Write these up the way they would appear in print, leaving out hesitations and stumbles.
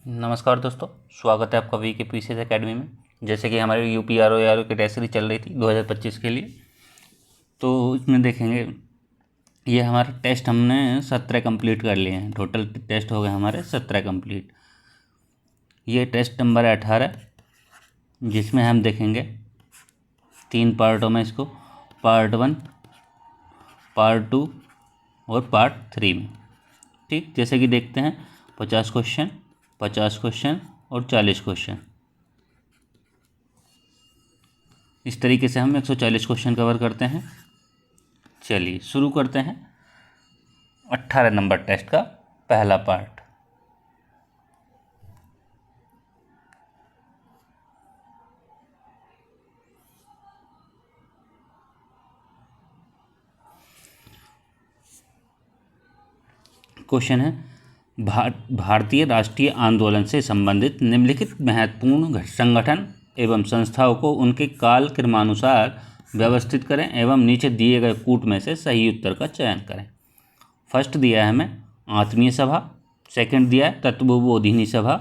नमस्कार दोस्तों, स्वागत है आपका वी के पीसीएस एकेडमी में। जैसे कि हमारी यूपीआरओ की टेस्ट सीरीज चल रही थी 2025 के लिए, तो इसमें देखेंगे ये हमारा टेस्ट हमने 17 कंप्लीट कर लिए हैं। टोटल टेस्ट हो गए हमारे 17 कंप्लीट। ये टेस्ट नंबर है 18, जिसमें हम देखेंगे 3 पार्टों में इसको, पार्ट 1, पार्ट 2 और पार्ट 3 में। ठीक, जैसे कि देखते हैं 50 क्वेश्चन, 50 क्वेश्चन और 40 क्वेश्चन। इस तरीके से हम 140 क्वेश्चन कवर करते हैं। चलिए शुरू करते हैं 18 नंबर टेस्ट का पहला पार्ट। क्वेश्चन है, भारतीय राष्ट्रीय आंदोलन से संबंधित निम्नलिखित महत्वपूर्ण संगठन एवं संस्थाओं को उनके काल क्रमानुसार व्यवस्थित करें एवं नीचे दिए गए कूट में से सही उत्तर का चयन करें। फर्स्ट दिया है हमें आत्मीय सभा, सेकंड दिया है तत्वबोधिनी सभा,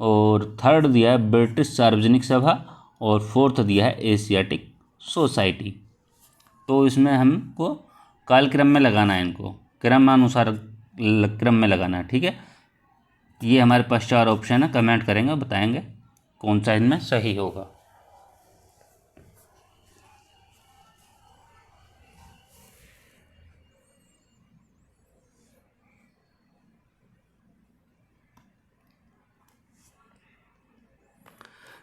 और थर्ड दिया है ब्रिटिश सार्वजनिक सभा, और फोर्थ दिया है एशियाटिक सोसाइटी। तो इसमें हमको काल क्रम में लगाना है, इनको क्रमानुसार क्रम में लगाना है। ठीक है, ये हमारे पास 4 ऑप्शन है। कमेंट करेंगे और बताएंगे कौन सा इनमें सही होगा।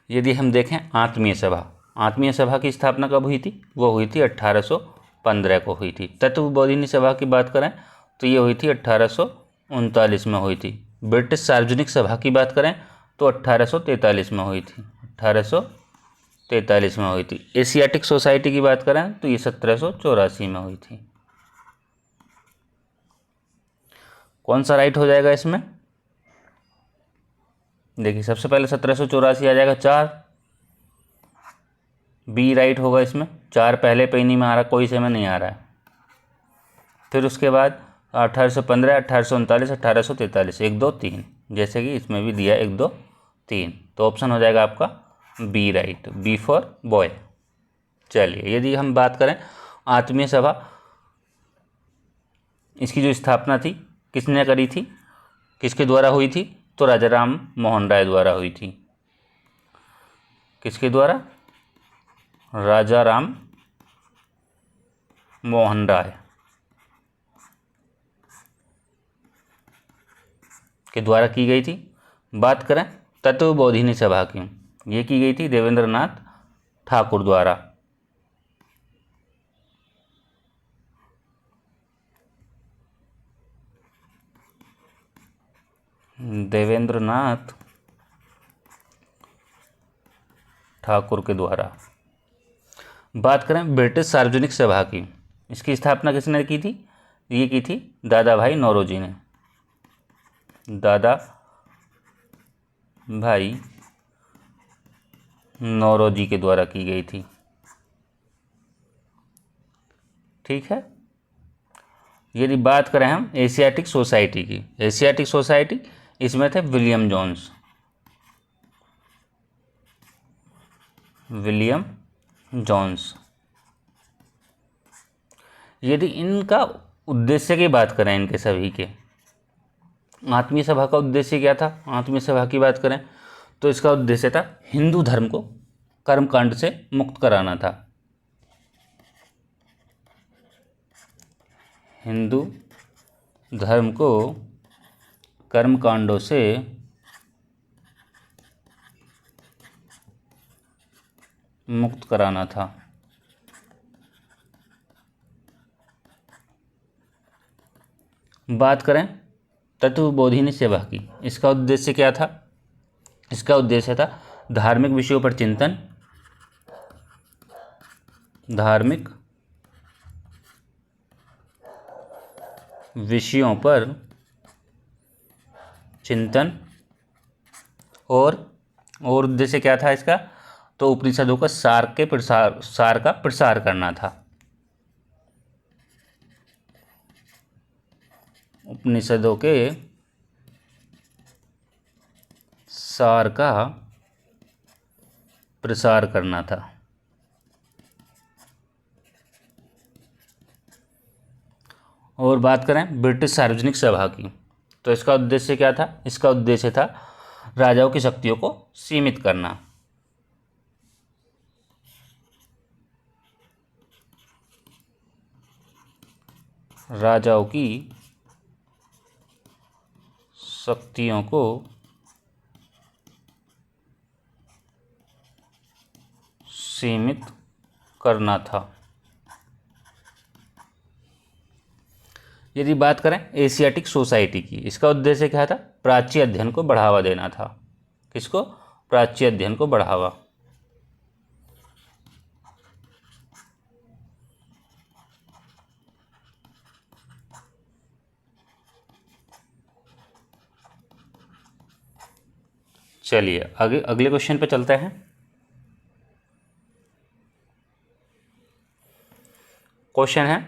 यदि हम देखें आत्मीय सभा, आत्मीय सभा की स्थापना कब हुई थी? वो हुई थी 1815 को हुई थी। तत्वबोधिनी सभा की बात करें तो ये हुई थी 1839 में हुई थी। ब्रिटिश सार्वजनिक सभा की बात करें तो 1843 में हुई थी, 1843 में हुई थी। एशियाटिक सोसाइटी की बात करें तो ये 1784 में हुई थी। कौन सा राइट हो जाएगा इसमें? देखिए सबसे पहले 1784 आ जाएगा 4, बी राइट होगा इसमें। 4 पहले पेनी में आ रहा, कोई से में नहीं आ रहा है। फिर उसके बाद 1815, 1839, 1843, 1 2 3, जैसे कि इसमें भी दिया 1 2 3। तो ऑप्शन हो जाएगा आपका B right, B for boy. चलिए यदि हम बात करें आत्मीय सभा, इसकी जो स्थापना थी किसने करी थी, किसके द्वारा हुई थी? तो राजा राम मोहन राय द्वारा हुई थी। किसके द्वारा? राजा राम मोहन राय के द्वारा की गई थी। बात करें तत्वबोधिनी सभा की, ये की गई थी देवेंद्रनाथ ठाकुर द्वारा। देवेंद्रनाथ ठाकुर के द्वारा। बात करें ब्रिटिश सार्वजनिक सभा की, इसकी स्थापना किसने की थी? ये की थी दादा भाई नौरोजी ने। दादा भाई नौरोजी के द्वारा की गई थी। ठीक है, यदि बात करें हम एशियाटिक सोसाइटी की, एशियाटिक सोसाइटी इसमें थे विलियम जोन्स, विलियम जोन्स। यदि इनका उद्देश्य की बात करें, इनके सभी के, आत्मीय सभा का उद्देश्य क्या था? आत्मीय सभा की बात करें तो इसका उद्देश्य था हिंदू धर्म को कर्मकांड से मुक्त कराना था। हिंदू धर्म को कर्मकांडों से मुक्त कराना था। बात करें तत्वबोधिनी सभा की, इसका उद्देश्य क्या था? इसका उद्देश्य था धार्मिक विषयों पर चिंतन, धार्मिक विषयों पर चिंतन, और उद्देश्य क्या था इसका? तो उपनिषदों का सार का प्रसार करना था। उपनिषदों के सार का प्रसार करना था। और बात करें ब्रिटिश सार्वजनिक सभा की, तो इसका उद्देश्य क्या था? इसका उद्देश्य था राजाओं की शक्तियों को सीमित करना। राजाओं की शक्तियों को सीमित करना था। यदि बात करें एशियाटिक सोसाइटी की, इसका उद्देश्य क्या था? प्राच्य अध्ययन को बढ़ावा देना था। किसको? प्राच्य अध्ययन को बढ़ावा। चलिए आगे अगले क्वेश्चन पे चलते हैं। क्वेश्चन है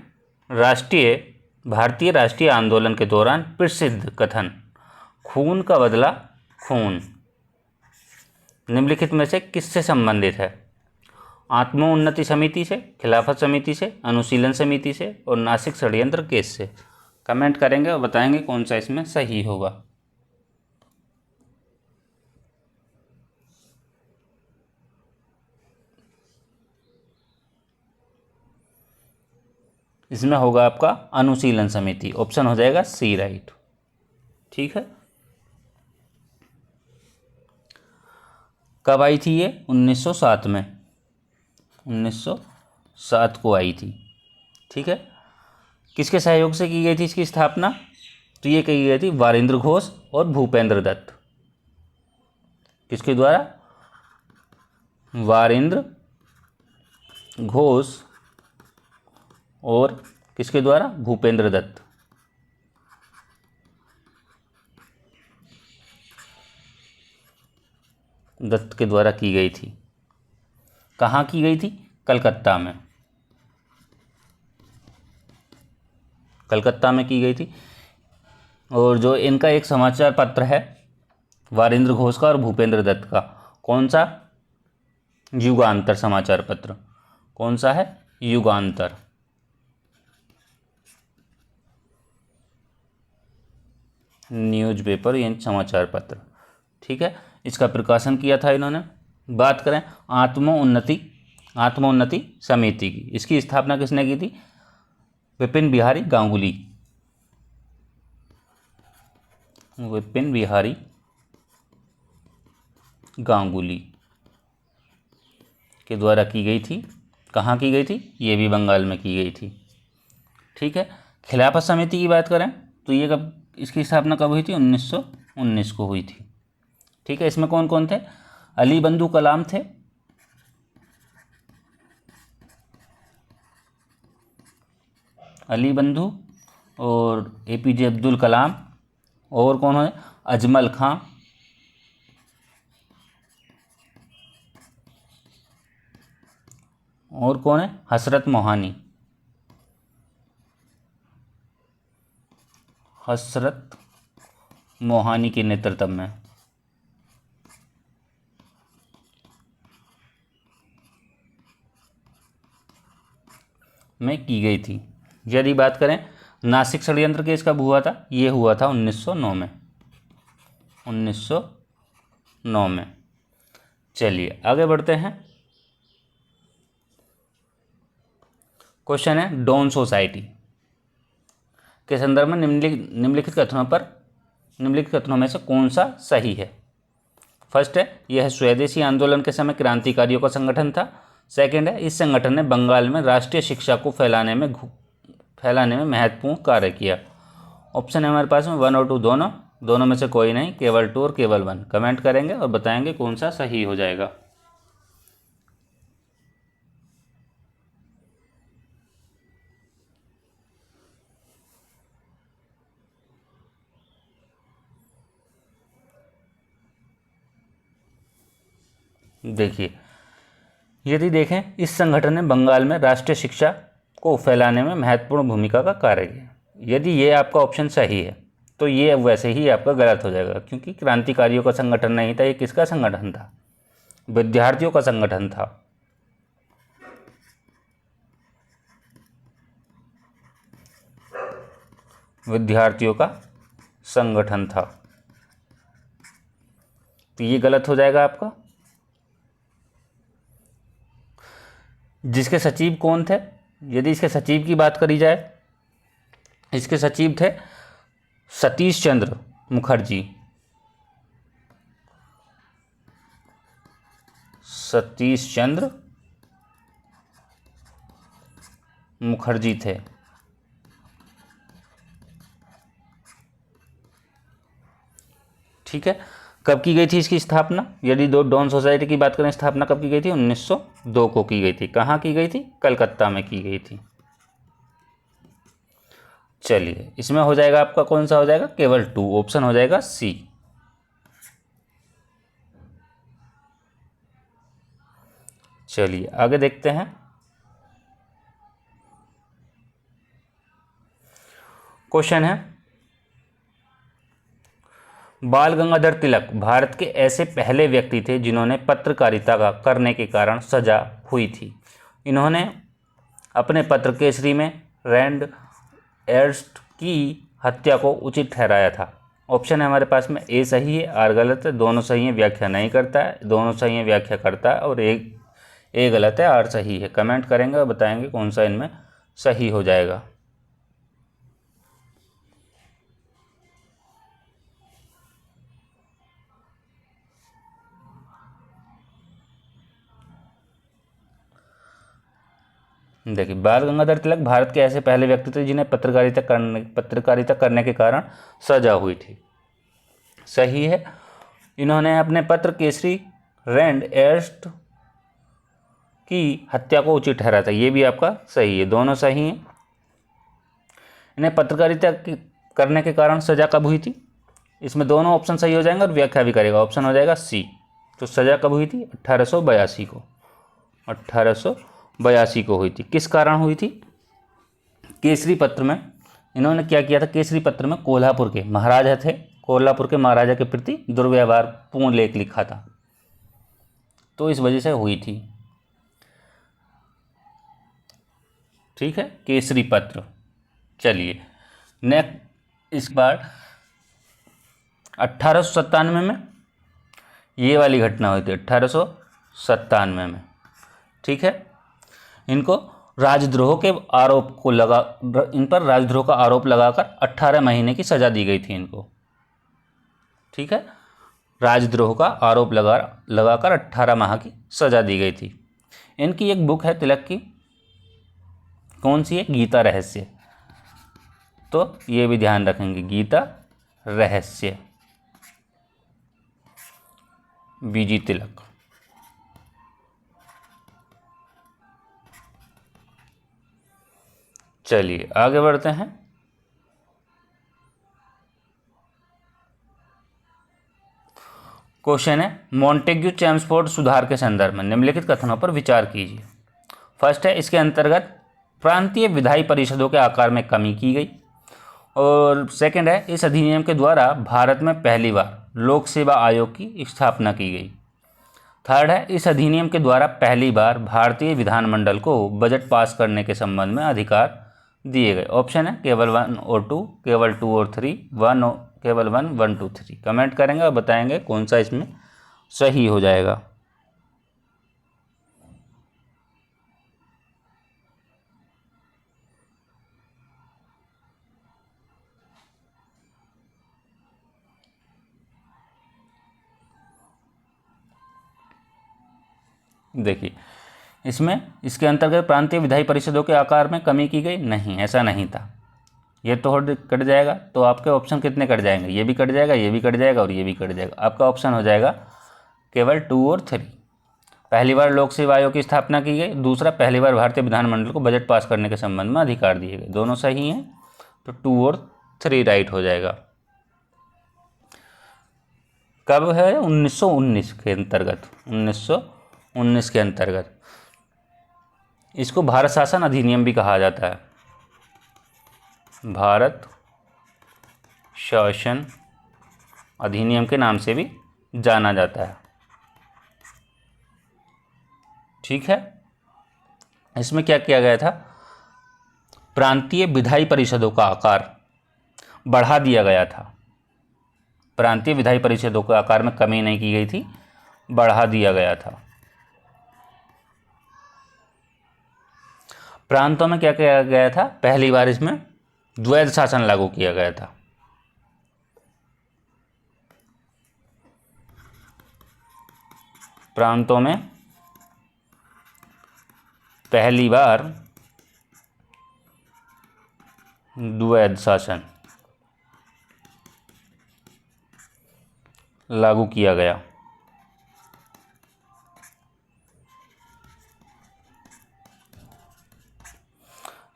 भारतीय राष्ट्रीय आंदोलन के दौरान प्रसिद्ध कथन खून का बदला खून निम्नलिखित में से किससे संबंधित है? आत्मोन्नति समिति से, खिलाफत समिति से, अनुशीलन समिति से और नासिक षड्यंत्र केस से। कमेंट करेंगे और बताएंगे कौन सा इसमें सही होगा। इसमें होगा आपका अनुशीलन समिति, ऑप्शन हो जाएगा सी राइट। ठीक है, कब आई थी ये? 1907 में, 1907 को आई थी। ठीक है, किसके सहयोग से की गई थी इसकी स्थापना? तो ये की गई थी वारिंद्र घोष और भूपेंद्र दत्त। किसके द्वारा? वारिंद्र घोष और किसके द्वारा? भूपेंद्र दत्त। दत्त के द्वारा की गई थी। कहाँ की गई थी? कलकत्ता में, कलकत्ता में की गई थी। और जो इनका एक समाचार पत्र है वारिंद्र घोष का और भूपेंद्र दत्त का, कौन सा? युगांतर समाचार पत्र। कौन सा है? युगांतर। न्यूज़पेपर यानी समाचार पत्र। ठीक है, इसका प्रकाशन किया था इन्होंने। बात करें आत्मोन्नति समिति की, इसकी स्थापना किसने की थी? विपिन बिहारी गांगुली। विपिन बिहारी गांगुली के द्वारा की गई थी। कहाँ की गई थी? ये भी बंगाल में की गई थी। ठीक है, खिलाफत समिति की बात करें तो ये कब, इसकी स्थापना कब हुई थी? 1919 को हुई थी। ठीक है, इसमें कौन कौन थे? अली बंधु कलाम थे, अली बंधु और APJ अब्दुल कलाम, और कौन है? अजमल खां, और कौन है? हसरत मोहानी। हसरत मोहानी के नेतृत्व में की गई थी। यदि बात करें नासिक षड्यंत्र केस कब हुआ था? ये हुआ था 1909 में, 1909 में। चलिए आगे बढ़ते हैं। क्वेश्चन है डॉन सोसाइटी के संदर्भ में निम्नलिखित कथनों में से कौन सा सही है? फर्स्ट है, यह स्वदेशी आंदोलन के समय क्रांतिकारियों का संगठन था। सेकंड है, इस संगठन ने बंगाल में राष्ट्रीय शिक्षा को फैलाने में महत्वपूर्ण कार्य किया। ऑप्शन है हमारे पास में 1 और 2 दोनों में से कोई नहीं, केवल 2 और केवल 1। कमेंट करेंगे और बताएंगे कौन सा सही हो जाएगा। देखिए, यदि देखें इस संगठन ने बंगाल में राष्ट्रीय शिक्षा को फैलाने में महत्वपूर्ण भूमिका का कार्य किया। यदि ये आपका ऑप्शन सही है तो ये वैसे ही आपका गलत हो जाएगा, क्योंकि क्रांतिकारियों का संगठन नहीं था, ये किसका संगठन था? विद्यार्थियों का संगठन था। विद्यार्थियों का संगठन था, तो ये गलत हो जाएगा आपका। जिसके सचिव कौन थे? यदि इसके सचिव की बात करी जाए, इसके सचिव थे सतीश चंद्र मुखर्जी। सतीश चंद्र मुखर्जी थे। ठीक है। कब की गई थी इसकी स्थापना? यदि दो डॉन सोसाइटी की बात करें, स्थापना कब की गई थी? 1902 को की गई थी। कहाँ की गई थी? कलकत्ता में की गई थी। चलिए, इसमें हो जाएगा आपका कौन सा हो जाएगा? केवल 2, ऑप्शन हो जाएगा सी। चलिए आगे देखते हैं। क्वेश्चन है, बाल गंगाधर तिलक भारत के ऐसे पहले व्यक्ति थे जिन्होंने पत्रकारिता का करने के कारण सजा हुई थी। इन्होंने अपने पत्र केसरी में रैंड एर्स्ट की हत्या को उचित ठहराया था। ऑप्शन है हमारे पास में, ए सही है, आर गलत है, दोनों सही है, व्याख्या नहीं करता है, दोनों सही है, व्याख्या करता है, और एक ए गलत है, आर सही है। कमेंट करेंगे और बताएंगे कौन सा इनमें सही हो जाएगा। देखिए, बाल गंगाधर तिलक भारत के ऐसे पहले व्यक्ति थे जिन्हें पत्रकारिता करने के कारण सजा हुई थी। सही है। इन्होंने अपने पत्र केसरी रैंड एर्स्ट की हत्या को उचित ठहराया था। ये भी आपका सही है, दोनों सही हैं। इन्हें पत्रकारिता करने के कारण सजा कब हुई थी? इसमें दोनों ऑप्शन सही हो जाएंगे और व्याख्या भी करेगा। ऑप्शन हो जाएगा सी। तो सजा कब हुई थी? 1882 को। 1882 को हुई थी। किस कारण हुई थी? केसरी पत्र में इन्होंने क्या किया था? केसरी पत्र में कोल्हापुर के महाराजा थे, कोल्हापुर के महाराजा के प्रति दुर्व्यवहारपूर्ण लेख लिखा था, तो इस वजह से हुई थी। ठीक है, केसरी पत्र। चलिए नेक्स्ट, इस बार 1897 में ये वाली घटना हुई थी, 1897 में। ठीक है। इनको राजद्रोह के आरोप को इन पर राजद्रोह का आरोप लगाकर 18 महीने की सजा दी गई थी इनको। ठीक है, राजद्रोह का आरोप लगाकर 18 माह की सजा दी गई थी। इनकी एक बुक है तिलक की, कौन सी है? गीता रहस्य। तो ये भी ध्यान रखेंगे, गीता रहस्य, बीजी तिलक। चलिए आगे बढ़ते हैं। क्वेश्चन है, मॉन्टेग्यू चेम्सफोर्ड सुधार के संदर्भ में निम्नलिखित कथनों पर विचार कीजिए। फर्स्ट है, इसके अंतर्गत प्रांतीय विधायी परिषदों के आकार में कमी की गई। और सेकंड है, इस अधिनियम के द्वारा भारत में पहली बार लोक सेवा आयोग की स्थापना की गई। थर्ड है, इस अधिनियम के द्वारा पहली बार भारतीय विधानमंडल को बजट पास करने के संबंध में अधिकार दिए गए। ऑप्शन है केवल 1 और 2, केवल 2 और 3, केवल 1, 1, 2, 3। कमेंट करेंगे और बताएंगे कौन सा इसमें सही हो जाएगा। देखिए, इसमें इसके अंतर्गत प्रांतीय विधायी परिषदों के आकार में कमी की गई नहीं, ऐसा नहीं था। ये तो कट जाएगा, तो आपके ऑप्शन कितने कट जाएंगे? ये भी कट जाएगा, ये भी कट जाएगा और ये भी कट जाएगा। आपका ऑप्शन हो जाएगा केवल 2 और 3। पहली बार लोक सेवा आयोग की स्थापना की गई, दूसरा पहली बार भारतीय विधानमंडल को बजट पास करने के संबंध में अधिकार दिए गए। दोनों सही हैं, तो 2 और 3 राइट हो जाएगा। कब है? 1919 के अंतर्गत, 1919 के अंतर्गत। इसको भारत शासन अधिनियम भी कहा जाता है, भारत शासन अधिनियम के नाम से भी जाना जाता है। ठीक है, इसमें क्या किया गया था, प्रांतीय विधायी परिषदों का आकार बढ़ा दिया गया था। प्रांतीय विधायी परिषदों के आकार में कमी नहीं की गई थी, बढ़ा दिया गया था। प्रांतों में क्या किया गया था, पहली बार इसमें द्वैध शासन लागू किया गया था। प्रांतों में पहली बार द्वैध शासन लागू किया गया।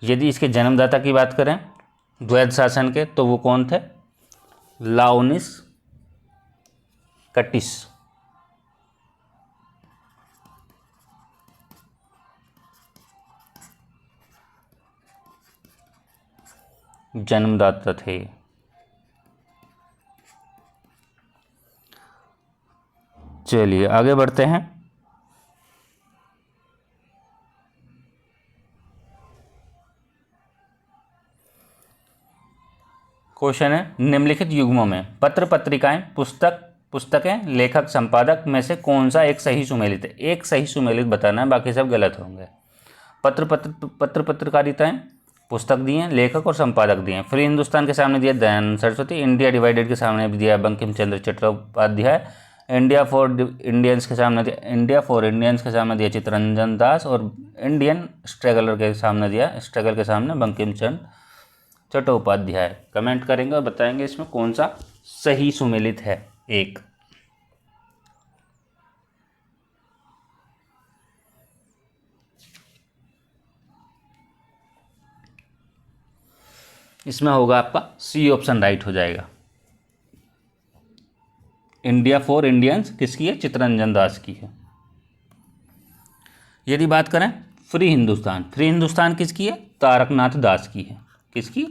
यदि इसके जन्मदाता की बात करें द्वैध शासन के, तो वो कौन थे, लाओनिस कटिस। जन्मदाता थे। चलिए आगे बढ़ते हैं। क्वेश्चन है, निम्नलिखित युग्मों में पत्र पत्रिकाएं पुस्तकें लेखक संपादक में से कौन सा एक सही सुमेलित है। एक सही सुमेलित बताना है, बाकी सब गलत होंगे। पत्र पत्रकारिताएं पुस्तक दिए हैं, लेखक और संपादक दिए हैं। फ्री हिंदुस्तान के सामने दिया दयानंद सरस्वती, इंडिया डिवाइडेड के सामने भी दिया Bankim Chandra Chattopadhyay, India for Indians के सामने दिया चित्तरंजन दास, और इंडियन स्ट्रगल के सामने बंकिम चंद्र चट्टोपाध्याय। कमेंट करेंगे और बताएंगे इसमें कौन सा सही सुमेलित है। एक इसमें होगा आपका सी ऑप्शन राइट हो जाएगा। इंडिया फॉर इंडियंस किसकी है, चित्तरंजन दास की है। यदि बात करें फ्री हिंदुस्तान किसकी है, तारकनाथ दास की है। किसकी,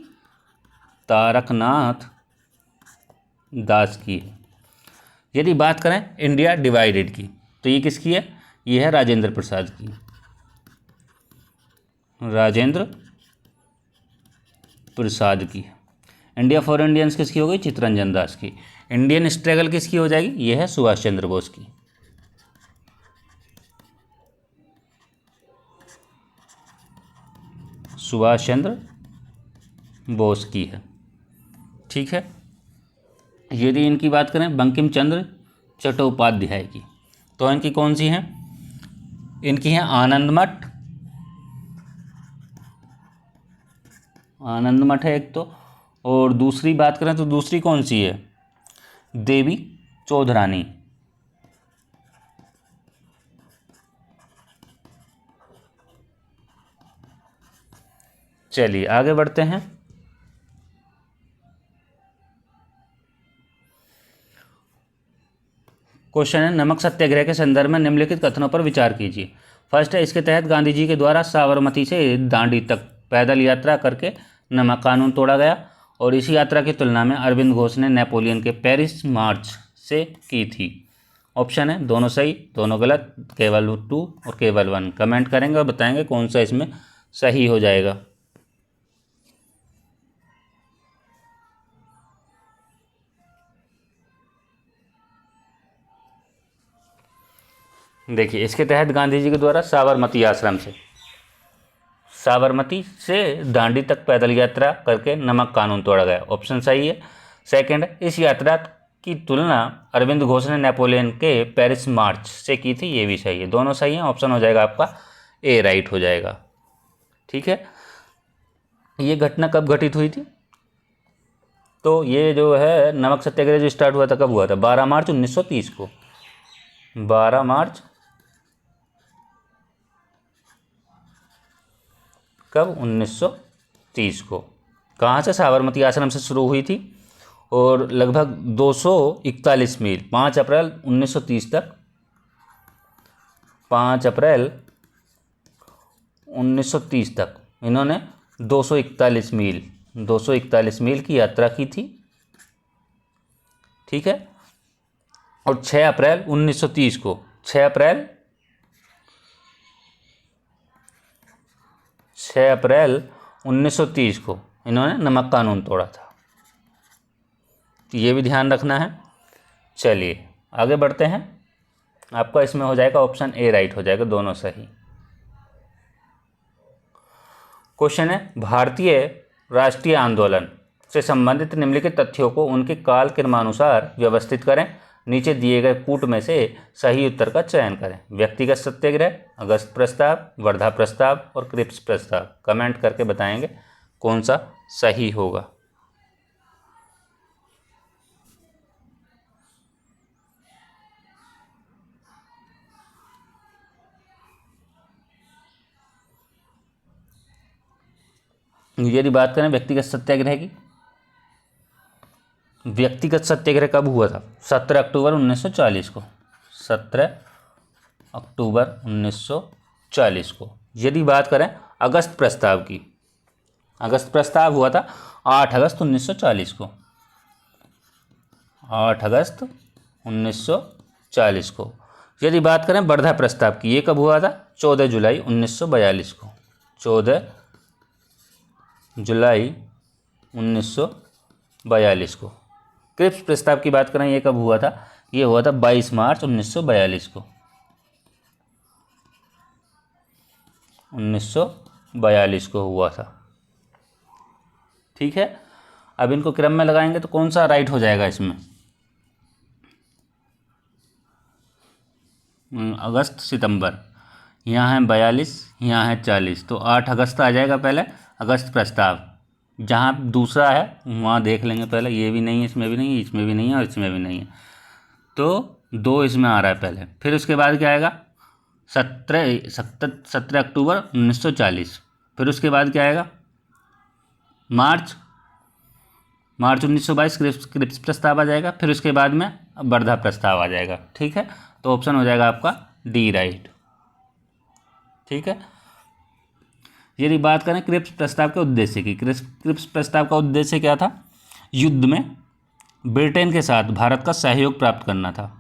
तारकनाथ दास की है। यदि बात करें इंडिया डिवाइडेड की, तो ये किसकी है, ये है राजेंद्र प्रसाद की। राजेंद्र प्रसाद की। इंडिया फॉर इंडियंस किसकी हो गई, चित्तरंजन दास की। इंडियन स्ट्रगल किसकी हो जाएगी, ये है सुभाष चंद्र बोस की। सुभाष चंद्र बोस की है। ठीक है, यदि इनकी बात करें बंकिम चंद्र चट्टोपाध्याय की, तो इनकी कौन सी हैं, इनकी हैं आनंद मठ है एक तो, और दूसरी बात करें तो दूसरी कौन सी है, देवी चौधरानी। चलिए आगे बढ़ते हैं। क्वेश्चन है, नमक सत्याग्रह के संदर्भ में निम्नलिखित कथनों पर विचार कीजिए। फर्स्ट है, इसके तहत गांधी जी के द्वारा साबरमती से दांडी तक पैदल यात्रा करके नमक कानून तोड़ा गया, और इसी यात्रा की तुलना में अरविंद घोष ने नेपोलियन के पेरिस मार्च से की थी। ऑप्शन है दोनों सही, दोनों गलत, केवल 2 और केवल 1। कमेंट करेंगे और बताएंगे कौन सा इसमें सही हो जाएगा। देखिए, इसके तहत गांधी जी के द्वारा साबरमती से दांडी तक पैदल यात्रा करके नमक कानून तोड़ा गया। ऑप्शन सही है। सेकंड, इस यात्रा की तुलना अरविंद घोष ने नेपोलियन के पेरिस मार्च से की थी, ये भी सही है। दोनों सही हैं, ऑप्शन हो जाएगा आपका ए राइट हो जाएगा। ठीक है, ये घटना कब घटित हुई थी, तो ये जो है नमक सत्याग्रह जो स्टार्ट हुआ था कब हुआ था, 12 मार्च 1930 को। 12 मार्च कब, 1930 को। कहाँ से, साबरमती आश्रम से शुरू हुई थी, और लगभग 241 मील 5 अप्रैल 1930 तक, 5 अप्रैल 1930 तक इन्होंने 241 मील की यात्रा की थी। ठीक है। और 6 अप्रैल 1930 को 6 अप्रैल 1930 को इन्होंने नमक कानून तोड़ा था, तो ये भी ध्यान रखना है। चलिए आगे बढ़ते हैं। आपका इसमें हो जाएगा ऑप्शन ए राइट हो जाएगा, दोनों सही। क्वेश्चन है, भारतीय राष्ट्रीय आंदोलन से संबंधित निम्नलिखित तथ्यों को उनके काल क्रमानुसार व्यवस्थित करें। नीचे दिए गए कूट में से सही उत्तर का चयन करें। व्यक्तिगत सत्याग्रह, अगस्त प्रस्ताव, वर्धा प्रस्ताव और क्रिप्स प्रस्ताव। कमेंट करके बताएंगे कौन सा सही होगा। यदि बात करें व्यक्तिगत सत्याग्रह की, व्यक्तिगत सत्याग्रह कब हुआ था? 17 अक्टूबर 1940 को। 17 अक्टूबर 1940 को। यदि बात करें अगस्त प्रस्ताव की, अगस्त प्रस्ताव हुआ था 8 अगस्त 1940 को। 8 अगस्त 1940 को। यदि बात करें वर्धा प्रस्ताव की, ये कब हुआ था? 14 जुलाई 1942 को। 14 जुलाई 1942 को। क्रिप्स प्रस्ताव की बात करें, ये कब हुआ था? ये हुआ था 22 मार्च 1942 को। 1942 को हुआ था। ठीक है, अब इनको क्रम में लगाएंगे तो कौन सा राइट हो जाएगा इसमें? अगस्त सितंबर, यहाँ है 42, यहाँ है 40, तो 8 अगस्त आ जाएगा पहले अगस्त प्रस्ताव। जहाँ दूसरा है वहाँ देख लेंगे पहले, ये भी नहीं है, इसमें भी नहीं है, इसमें भी नहीं है और इसमें भी नहीं है, तो 2 इसमें आ रहा है पहले। फिर उसके बाद क्या आएगा? 17 अक्टूबर 1940। फिर उसके बाद क्या आएगा? मार्च 1922 क्रिप्स प्रस्ताव आ जाएगा। फिर उसके बाद में वर्धा प्रस्ताव आ जाएगा। ठीक है, तो ऑप्शन हो जाएगा आपका डी राइट। ठीक है। यदि बात करें क्रिप्स प्रस्ताव के उद्देश्य की, क्रिप्स प्रस्ताव का उद्देश्य क्या था? युद्ध में ब्रिटेन के साथ भारत का सहयोग प्राप्त करना था।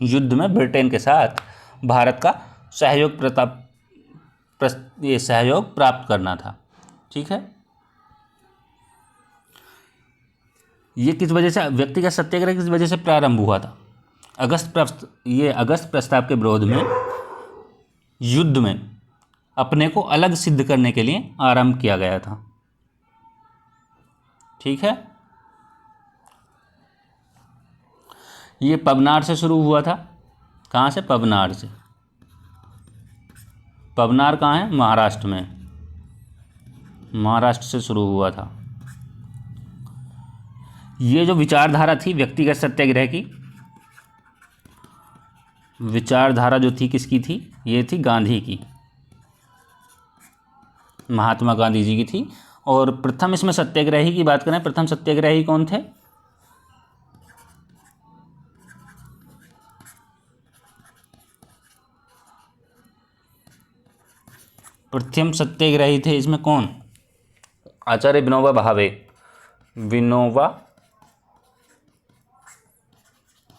युद्ध में ब्रिटेन के साथ भारत का सहयोग प्राप्त करना था। ठीक है। ये किस वजह से, व्यक्तिगत सत्याग्रह किस वजह से प्रारंभ हुआ था? अगस्त प्रस्ताव के विरोध में, युद्ध में अपने को अलग सिद्ध करने के लिए आरंभ किया गया था। ठीक है। ये पवनार से शुरू हुआ था। कहाँ से? पवनार से। पवनार कहाँ है? महाराष्ट्र में। महाराष्ट्र से शुरू हुआ था। ये जो विचारधारा थी व्यक्तिगत सत्याग्रह की, विचारधारा जो थी किसकी थी? ये थी गांधी की, महात्मा गांधी जी की थी। और प्रथम इसमें सत्याग्रही की बात करें, प्रथम सत्याग्रही कौन थे? प्रथम सत्याग्रही थे इसमें कौन? आचार्य विनोबा भावे। विनोबा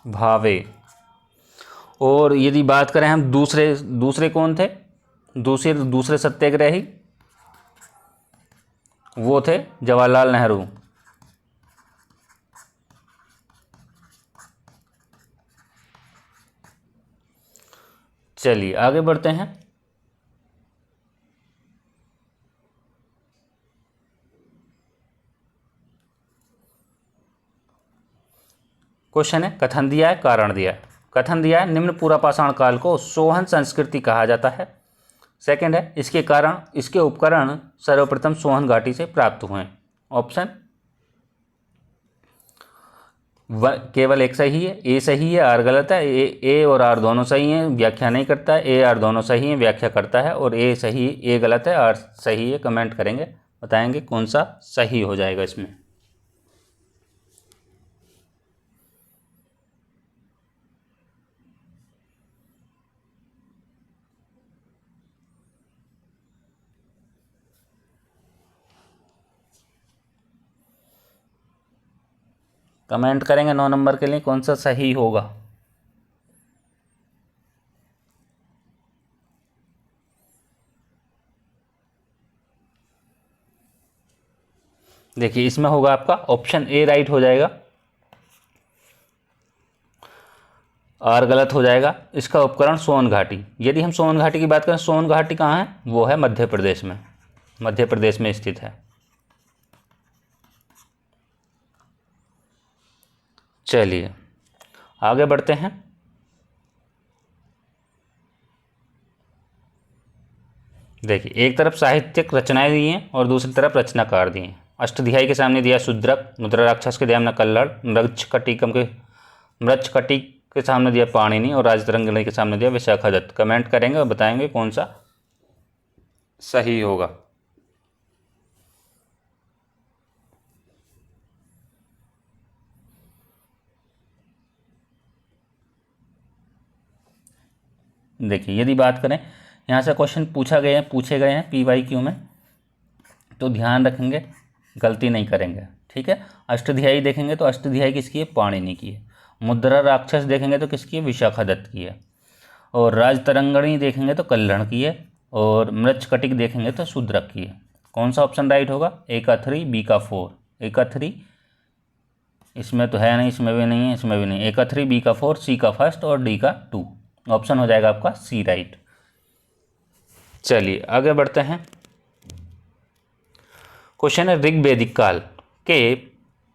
भावे। और यदि बात करें हम दूसरे कौन थे? दूसरे सत्याग्रही, वो थे जवाहरलाल नेहरू। चलिए आगे बढ़ते हैं। क्वेश्चन है, कथन दिया है, कारण दिया है। कथन दिया है, निम्न पूरा पाषाण काल को सोहन संस्कृति कहा जाता है। सेकंड है, इसके कारण, इसके उपकरण सर्वप्रथम सोहन घाटी से प्राप्त हुए। ऑप्शन केवल एक सही है, ए सही है, आर गलत है। ए और आर दोनों सही हैं, व्याख्या नहीं करता है। ए आर दोनों सही हैं, व्याख्या करता है। और ए गलत है, आर सही है। कमेंट करेंगे, बताएंगे कौन सा सही हो जाएगा इसमें। कमेंट करेंगे 9 नंबर के लिए कौन सा सही होगा। देखिए इसमें होगा आपका ऑप्शन ए राइट हो जाएगा, और गलत हो जाएगा। इसका उपकरण सोन घाटी। यदि हम सोन घाटी की बात करें, सोन घाटी कहाँ है, वो है मध्य प्रदेश में, मध्य प्रदेश में स्थित है। चलिए आगे बढ़ते हैं। देखिए एक तरफ साहित्यिक रचनाएं दी हैं और दूसरी तरफ रचनाकार दिए हैं। अष्टध्यायी के सामने दिया शूद्रक, मुद्राराक्षस के ध्यान कल्लड़, मृच्छकटिक के सामने दिया पाणिनि और राजतरंगिणी के सामने दिया विशाखादत्त। कमेंट करेंगे और बताएंगे कौन सा सही होगा। देखिए यदि बात करें, यहाँ से क्वेश्चन पूछे गए हैं PYQ में, तो ध्यान रखेंगे गलती नहीं करेंगे, ठीक है। अष्टध्यायी देखेंगे तो अष्टध्यायी किसकी है, पाणिनि की है। मुद्रा राक्षस देखेंगे तो किसकी है, विशाखादत्त की है। और राजतरंगिणी देखेंगे तो कल्हड़ की है। और मृच्छकटिक देखेंगे तो शूद्रक की है। कौन सा ऑप्शन राइट होगा, ए का 3 बी का 4। ए का 3 इसमें तो है नहीं, इसमें भी नहीं है, इसमें भी नहीं। ए का 3 बी का 4 सी का 1 और डी का 2। ऑप्शन हो जाएगा आपका सी राइट। चलिए आगे बढ़ते हैं। क्वेश्चन है ऋग्वेदिक काल के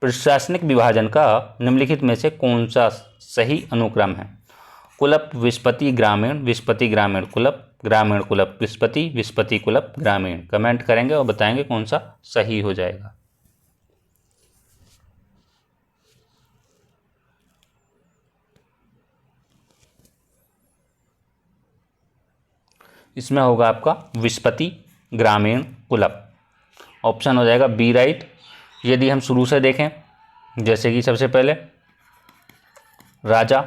प्रशासनिक विभाजन का निम्नलिखित में से कौन सा सही अनुक्रम है। कुलप विस्पति ग्रामीण, विस्पति ग्रामीण कुलप, ग्रामीण कुलप विस्पति, विस्पति कुलप ग्रामीण। कमेंट करेंगे और बताएंगे कौन सा सही हो जाएगा। इसमें होगा आपका विस्पति ग्रामीण कुलप। ऑप्शन हो जाएगा बी राइट। यदि हम शुरू से देखें, जैसे कि सबसे पहले राजा,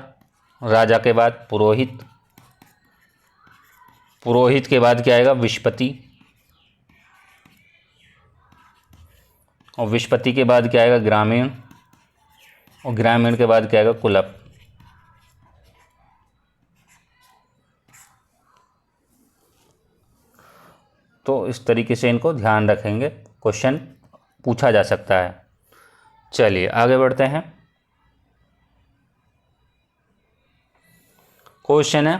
राजा के बाद पुरोहित, पुरोहित के बाद क्या आएगा, विस्पति, और विस्पति के बाद क्या आएगा, ग्रामीण, और ग्रामीण के बाद क्या आएगा, कुलप। तो इस तरीके से इनको ध्यान रखेंगे, क्वेश्चन पूछा जा सकता है। चलिए आगे बढ़ते हैं। क्वेश्चन है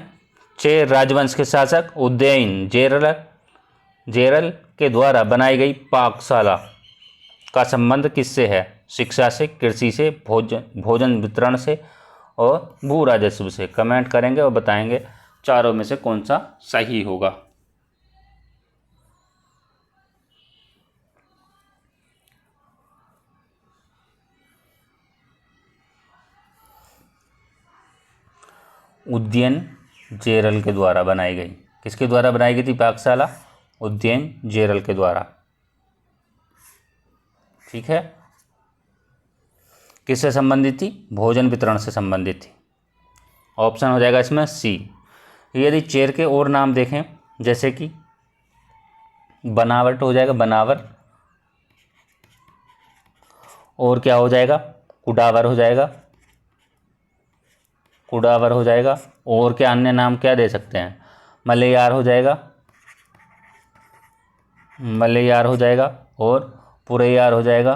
चेर राजवंश के शासक उदयन जेरल के द्वारा बनाई गई पाकशाला का संबंध किससे है। शिक्षा से, कृषि से, भोजन वितरण से और भू राजस्व से। कमेंट करेंगे और बताएंगे चारों में से कौन सा सही होगा। उदयन जेरल के द्वारा बनाई गई। किसके द्वारा बनाई गई थी पाकशाला, उदयन जेरल के द्वारा, ठीक है। किससे संबंधित थी, भोजन वितरण से संबंधित थी। ऑप्शन हो जाएगा इसमें सी। यदि चेर के और नाम देखें, जैसे कि बनावट हो जाएगा, बनावर, और क्या हो जाएगा, कुडावर हो जाएगा, कुडावर हो जाएगा। और क्या अन्य नाम क्या दे सकते हैं, मलयार हो जाएगा, मलयार हो जाएगा, और पुरैयार हो जाएगा,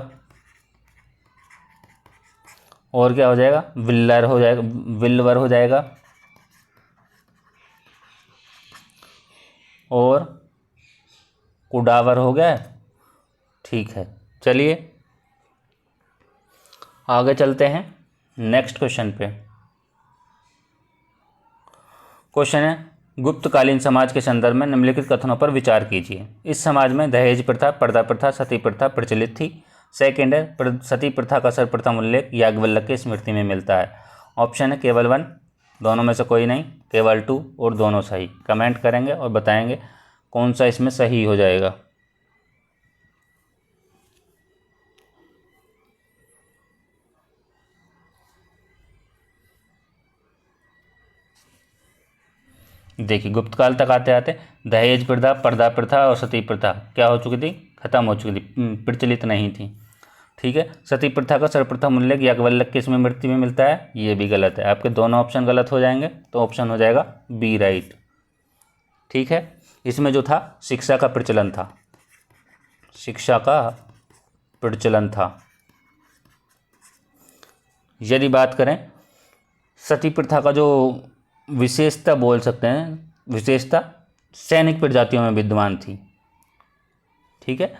और क्या हो जाएगा, विल्लर हो जाएगा, विल्वर हो जाएगा, और कुडावर हो गया, ठीक है। चलिए आगे चलते हैं नेक्स्ट क्वेश्चन पे। क्वेश्चन है गुप्तकालीन समाज के संदर्भ में निम्नलिखित कथनों पर विचार कीजिए। इस समाज में दहेज प्रथा, पर्दा प्रथा, सती प्रथा प्रचलित थी। सेकेंड है सती प्रथा का सर्वप्रथम उल्लेख याज्ञवल्क्य की स्मृति में मिलता है। ऑप्शन है केवल 1, दोनों में से कोई नहीं, केवल 2 और दोनों सही। कमेंट करेंगे और बताएंगे कौन सा इसमें सही हो जाएगा। देखिए गुप्तकाल तक आते आते दहेज प्रथा, पर्दा प्रथा और सती प्रथा क्या हो चुकी थी, खत्म हो चुकी थी, प्रचलित नहीं थी। ठीक है। सती प्रथा का सर्वप्रथम उल्लेख याज्ञवल्क्य की इसमें मृत्यु में मिलता है, ये भी गलत है। आपके दोनों ऑप्शन गलत हो जाएंगे, तो ऑप्शन हो जाएगा बी राइट। ठीक है। इसमें जो था शिक्षा का प्रचलन था, शिक्षा का प्रचलन था। यदि बात करें सती प्रथा का जो विशेषता बोल सकते हैं, विशेषता सैनिक प्रजातियों में विद्यमान थी। ठीक है।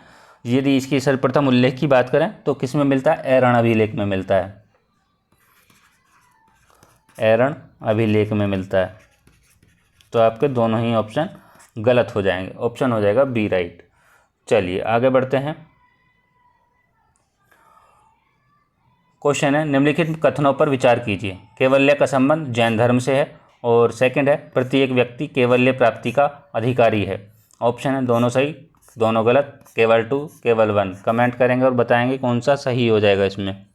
यदि इसकी सर्वप्रथम उल्लेख की बात करें तो किस में मिलता है, ऐरण अभिलेख में मिलता है, ऐरण अभिलेख में मिलता है। तो आपके दोनों ही ऑप्शन गलत हो जाएंगे, ऑप्शन हो जाएगा बी राइट। चलिए आगे बढ़ते हैं। क्वेश्चन है निम्नलिखित कथनों पर विचार कीजिए। कैवल्य का संबंध जैन धर्म से है, और सेकंड है प्रत्येक व्यक्ति कैवल्य प्राप्ति का अधिकारी है। ऑप्शन है दोनों सही, दोनों गलत, केवल 2, केवल 1। कमेंट करेंगे और बताएंगे कौन सा सही हो जाएगा इसमें।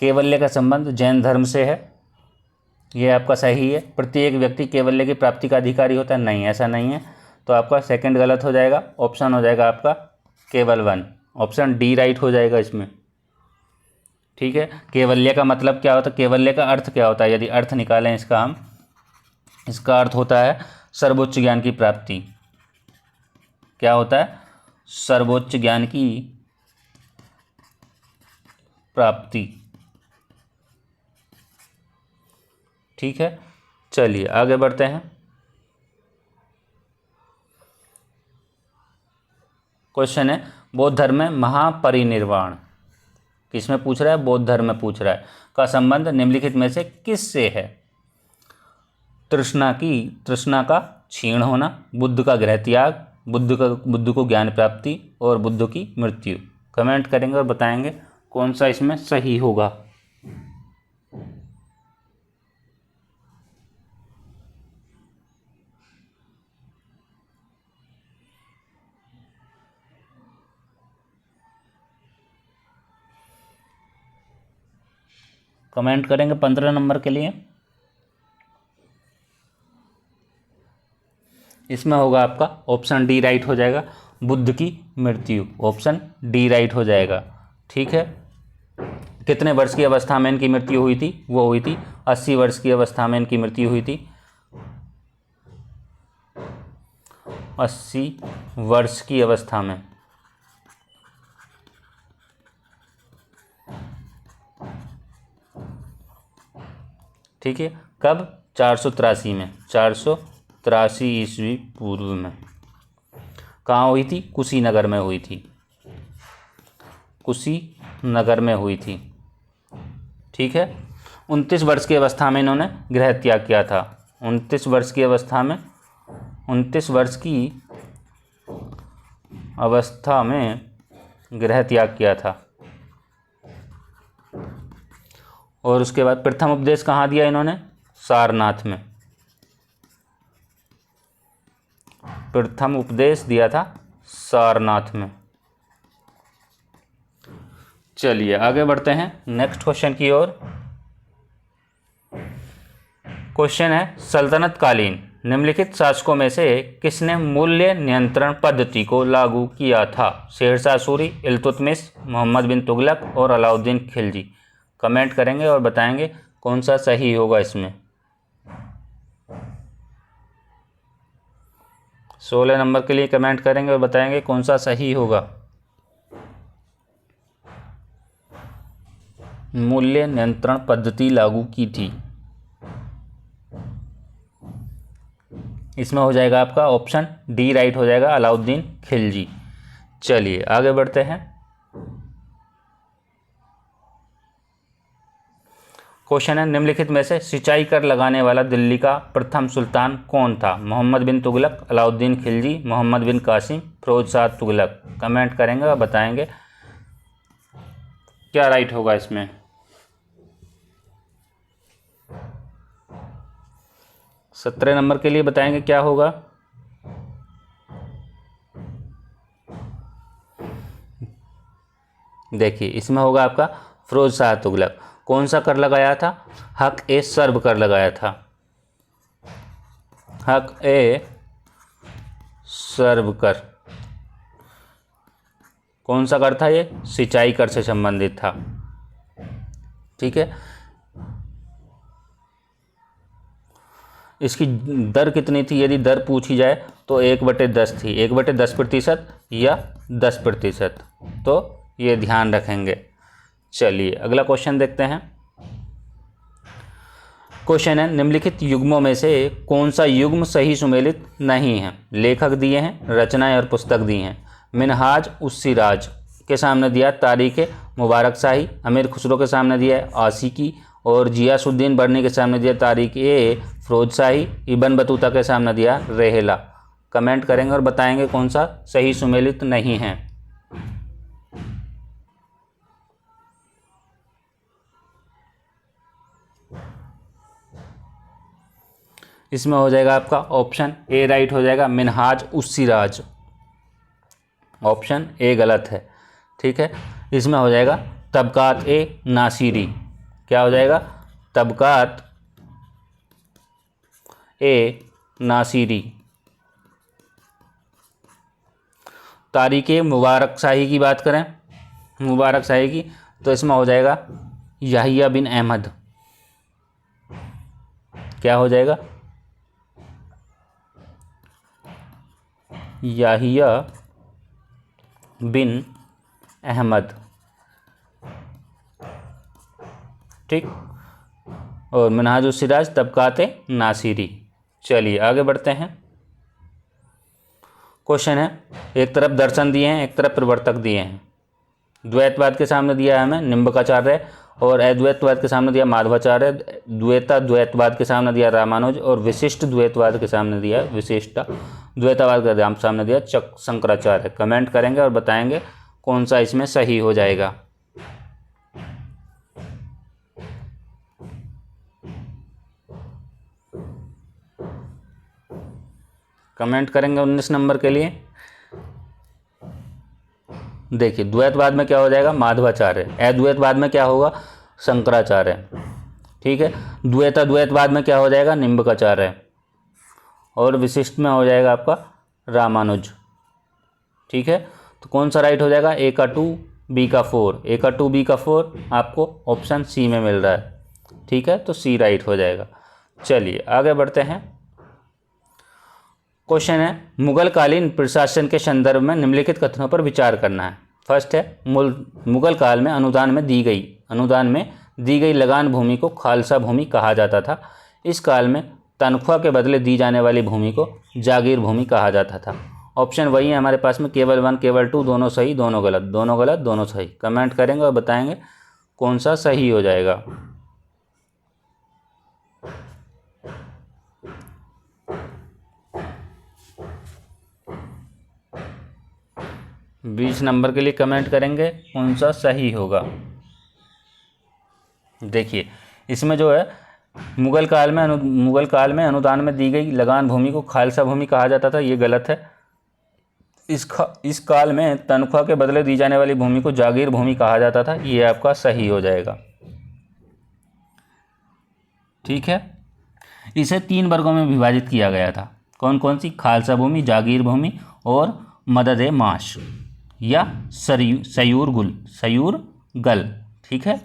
कैवल्य का संबंध जैन धर्म से है, ये आपका सही है। प्रत्येक व्यक्ति कैवल्य की प्राप्ति का अधिकारी होता है, नहीं ऐसा नहीं है, तो आपका सेकंड गलत हो जाएगा। ऑप्शन हो जाएगा आपका केवल 1, ऑप्शन डी राइट हो जाएगा इसमें। ठीक है। कैवल्य का मतलब क्या होता है, कैवल्य का अर्थ क्या होता है, यदि अर्थ निकालें इसका हम, इसका अर्थ होता है सर्वोच्च ज्ञान की प्राप्ति। क्या होता है, सर्वोच्च ज्ञान की प्राप्ति। ठीक है। चलिए आगे बढ़ते हैं। क्वेश्चन है बौद्ध धर्म में महापरिनिर्वाण, किसमें पूछ रहा है, बौद्ध धर्म में पूछ रहा है, का संबंध निम्नलिखित में से किस से है। तृष्णा का क्षीण होना, बुद्ध का गृह त्याग, बुद्ध को ज्ञान प्राप्ति, और बुद्ध की मृत्यु। कमेंट करेंगे और बताएंगे कौन सा इसमें सही होगा। कमेंट करेंगे 15 नंबर के लिए। इसमें होगा आपका ऑप्शन डी राइट हो जाएगा, बुद्ध की मृत्यु, ऑप्शन डी राइट हो जाएगा। ठीक है। कितने वर्ष की अवस्था में इनकी मृत्यु हुई थी, वो हुई थी 80 वर्ष की अवस्था में इनकी मृत्यु हुई थी, 80 वर्ष की अवस्था में। ठीक है। कब, 483 में, 483 ईस्वी पूर्व में। कहाँ हुई थी, कुशीनगर में हुई थी, कुशीनगर में हुई थी। ठीक है। 29 वर्ष की अवस्था में इन्होंने गृह त्याग किया था, 29 वर्ष की अवस्था में, 29 वर्ष की अवस्था में गृह त्याग किया था। और उसके बाद प्रथम उपदेश कहाँ दिया इन्होंने, सारनाथ में, प्रथम उपदेश दिया था सारनाथ में। चलिए आगे बढ़ते हैं नेक्स्ट क्वेश्चन की ओर। क्वेश्चन है सल्तनत कालीन निम्नलिखित शासकों में से किसने मूल्य नियंत्रण पद्धति को लागू किया था। शेरशाह सूरी, इल्तुतमिश, मोहम्मद बिन तुगलक और अलाउद्दीन खिलजी। कमेंट करेंगे और बताएंगे कौन सा सही होगा इसमें। 16 नंबर के लिए कमेंट करेंगे और बताएंगे कौन सा सही होगा। मूल्य नियंत्रण पद्धति लागू की थी, इसमें हो जाएगा आपका ऑप्शन डी राइट हो जाएगा, अलाउद्दीन खिलजी। चलिए आगे बढ़ते हैं। क्वेश्चन है निम्नलिखित में से सिंचाई कर लगाने वाला दिल्ली का प्रथम सुल्तान कौन था। मोहम्मद बिन तुगलक, अलाउद्दीन खिलजी, मोहम्मद बिन कासिम, फिरोज शाह तुगलक। कमेंट करेंगे और बताएंगे क्या राइट होगा इसमें। सत्रह नंबर के लिए बताएंगे क्या होगा। देखिए इसमें होगा आपका फिरोज शाह तुगलक। कौन सा कर लगाया था? हक ए सर्व कर लगाया था। हक ए सर्व कर। कौन सा कर था ये? सिंचाई कर से संबंधित था। ठीक है, इसकी दर कितनी थी यदि दर पूछी जाए तो 1/10 थी। 1/10% या 10%, तो ये ध्यान रखेंगे। चलिए अगला क्वेश्चन देखते हैं। क्वेश्चन है, निम्नलिखित युग्मों में से कौन सा युग्म सही सुमेलित नहीं है? लेखक दिए हैं, रचनाएं और पुस्तक दी हैं। मिनहाज उस सिराज के सामने दिया तारीख मुबारक शाही, अमीर खुसरो के सामने दिया है आशिकी, और जियासुद्दीन बर्नी के सामने दिया तारीख ए फिरोज शाही, इब्न बतूता के सामने दिया रेहला। कमेंट करेंगे और बताएंगे कौन सा सही सुमेलित नहीं है। इसमें हो जाएगा आपका ऑप्शन ए राइट हो जाएगा, मिनहाज उस सिराज। ऑप्शन ए गलत है। ठीक है, इसमें हो जाएगा तबकात ए नासिरी। क्या हो जाएगा? तबकात ए नासिरी। तारीख मुबारक शाही की बात करें, मुबारक शाही की, तो इसमें हो जाएगा याहिया बिन अहमद। क्या हो जाएगा? याहिया बिन अहमद। ठीक, और मिनहाजुल सिराज तबकात नासिरी। चलिए आगे बढ़ते हैं। क्वेश्चन है, एक तरफ दर्शन दिए हैं, एक तरफ प्रवर्तक दिए हैं। द्वैतवाद के सामने दिया है हमें निम्बकाचार्य, और अद्वैतवाद के सामने दिया माधवाचार्य। द्वैतवाद के सामने दिया रामानुज, और विशिष्ट द्वैतवाद के सामने दिया विशिष्ट द्वैतवाद के सामने दिया शंकराचार्य। कमेंट करेंगे और बताएंगे कौन सा इसमें सही हो जाएगा। कमेंट करेंगे 19 नंबर के लिए। देखिए द्वैतवाद में क्या हो जाएगा? माधवाचार्य। अद्वैतवाद में क्या होगा? शंकराचार्य। ठीक है, द्वैतवाद में क्या हो जाएगा? निम्बकाचार्य, और विशिष्ट में हो जाएगा आपका रामानुज। ठीक है, तो कौन सा राइट हो जाएगा? ए का 2 बी का 4। ए का 2 बी का 4 आपको ऑप्शन सी में मिल रहा है। ठीक है, तो सी राइट हो जाएगा। चलिए आगे बढ़ते हैं। क्वेश्चन है, मुगल कालीन प्रशासन के संदर्भ में निम्नलिखित कथनों पर विचार करना है। फर्स्ट है, मुगल काल में अनुदान में दी गई लगान भूमि को खालसा भूमि कहा जाता था। इस काल में तनख्वाह के बदले दी जाने वाली भूमि को जागीर भूमि कहा जाता था। ऑप्शन वही है हमारे पास में, केवल 1 केवल 2, दोनों सही दोनों गलत, दोनों गलत दोनों सही। कमेंट करेंगे और बताएंगे कौन सा सही हो जाएगा। बीस नंबर के लिए कमेंट करेंगे कौन सा सही होगा। देखिए इसमें जो है मुगल काल में अनुदान में दी गई लगान भूमि को खालसा भूमि कहा जाता था, ये गलत है। इस काल में तनख्वाह के बदले दी जाने वाली भूमि को जागीर भूमि कहा जाता था, ये आपका सही हो जाएगा। ठीक है, इसे 3 वर्गों में विभाजित किया गया था। कौन कौन सी? खालसा भूमि, जागीर भूमि और मदद माश या सयूर गल। ठीक है,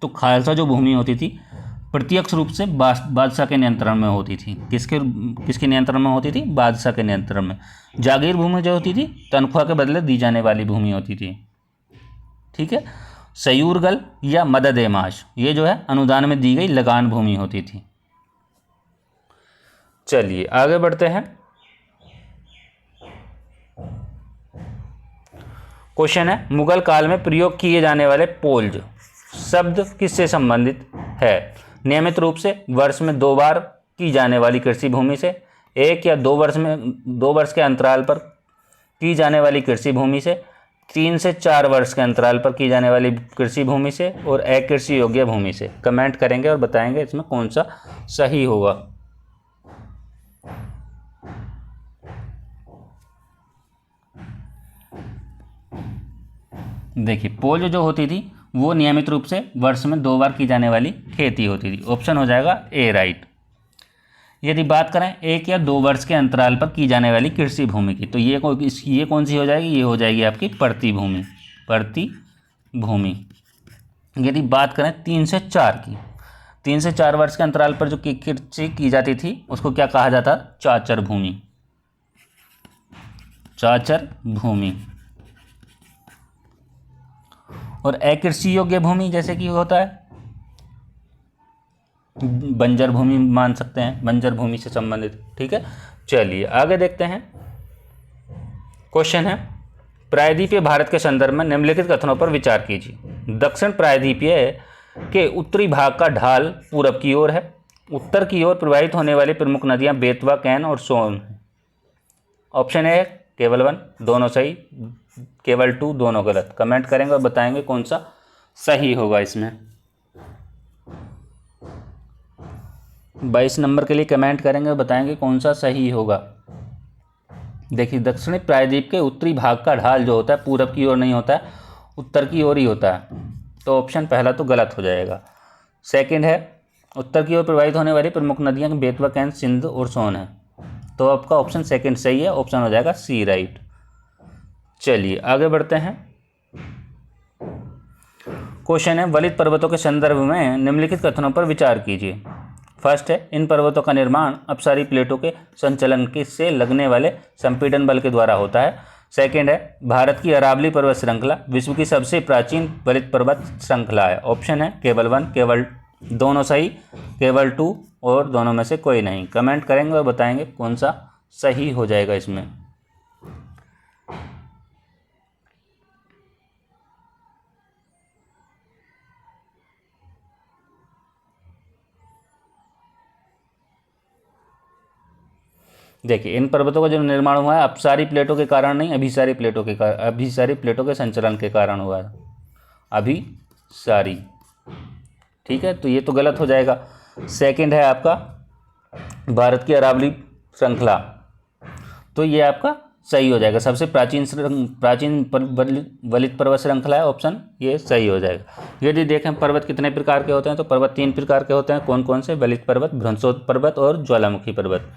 तो खालसा जो भूमि होती थी प्रत्यक्ष रूप से बादशाह के नियंत्रण में होती थी। किसके नियंत्रण में होती थी? बादशाह के नियंत्रण में। जागीर भूमि जो होती थी तनख्वाह के बदले दी जाने वाली भूमि होती थी। ठीक है, सयूरगल या मदद माश ये जो है अनुदान में दी गई लगान भूमि होती थी। चलिए आगे बढ़ते हैं। क्वेश्चन है, मुगल काल में प्रयोग किए जाने वाले पोल्ज शब्द किससे संबंधित है? नियमित रूप से वर्ष में 2 बार की जाने वाली कृषि भूमि से, 1 या 2 वर्ष के अंतराल पर की जाने वाली कृषि भूमि से, 3 से 4 वर्ष के अंतराल पर की जाने वाली कृषि भूमि से, और अकृषि योग्य भूमि से। कमेंट करेंगे और बताएंगे इसमें कौन सा सही होगा। देखिए पोल जो होती थी वो नियमित रूप से वर्ष में 2 बार की जाने वाली खेती होती थी। ऑप्शन हो जाएगा ए राइट। यदि बात करें 1 या 2 वर्ष के अंतराल पर की जाने वाली कृषि भूमि की, तो ये कौन सी हो जाएगी? ये हो जाएगी आपकी प्रति भूमि। यदि बात करें 3 से 4 की, 3 से 4 वर्ष के अंतराल पर जो कृषि की जाती थी उसको क्या कहा जाता? चाचर भूमि। और अकृषि योग्य भूमि जैसे कि होता है बंजर भूमि, मान सकते हैं बंजर भूमि से संबंधित। ठीक है, चलिए आगे देखते हैं। क्वेश्चन है, प्रायद्वीपीय भारत के संदर्भ में निम्नलिखित कथनों पर विचार कीजिए। दक्षिण प्रायद्वीपीय के उत्तरी भाग का ढाल पूरब की ओर है। उत्तर की ओर प्रवाहित होने वाली प्रमुख नदियां बेतवा, कैन और सोन हैं। ऑप्शन ए केवल 1 दोनों सही, केवल 2 दोनों गलत। कमेंट करेंगे और बताएंगे कौन सा सही होगा इसमें। 22 नंबर के लिए कमेंट करेंगे और बताएंगे कौन सा सही होगा। देखिए, दक्षिणी प्रायद्वीप के उत्तरी भाग का ढाल जो होता है पूरब की ओर नहीं होता है, उत्तर की ओर ही होता है, तो ऑप्शन पहला तो गलत हो जाएगा। सेकंड है, उत्तर की ओर प्रवाहित होने वाली प्रमुख नदियां बेतवा, कैन, सिंध और सोन है, तो आपका ऑप्शन सेकंड सही है। ऑप्शन हो जाएगा सी राइट। चलिए आगे बढ़ते हैं। क्वेश्चन है, वलित पर्वतों के संदर्भ में निम्नलिखित कथनों पर विचार कीजिए। फर्स्ट है, इन पर्वतों का निर्माण अपसारी प्लेटों के संचलन से लगने वाले संपीड़न बल के द्वारा होता है। सेकंड है, भारत की अरावली पर्वत श्रृंखला विश्व की सबसे प्राचीन वलित पर्वत श्रृंखला है। ऑप्शन है केवल 1, केवल दोनों सही, केवल 2 और दोनों में से कोई नहीं। कमेंट करेंगे और बताएंगे कौन सा सही हो जाएगा इसमें। देखिए, इन पर्वतों का जो निर्माण हुआ है अपसारी प्लेटों के कारण नहीं, अभिसारी प्लेटों के संचलन के कारण हुआ है। अभिसारी, ठीक है, तो ये तो गलत हो जाएगा। सेकंड है आपका भारत की अरावली श्रृंखला, तो ये आपका सही हो जाएगा। सबसे प्राचीन वलित पर्वत श्रृंखला है, ऑप्शन ये सही हो जाएगा। यदि देखें पर्वत कितने प्रकार के होते हैं, तो पर्वत 3 प्रकार के होते हैं। कौन कौन से? वलित पर्वत, भ्रंशोत पर्वत और ज्वालामुखी पर्वत।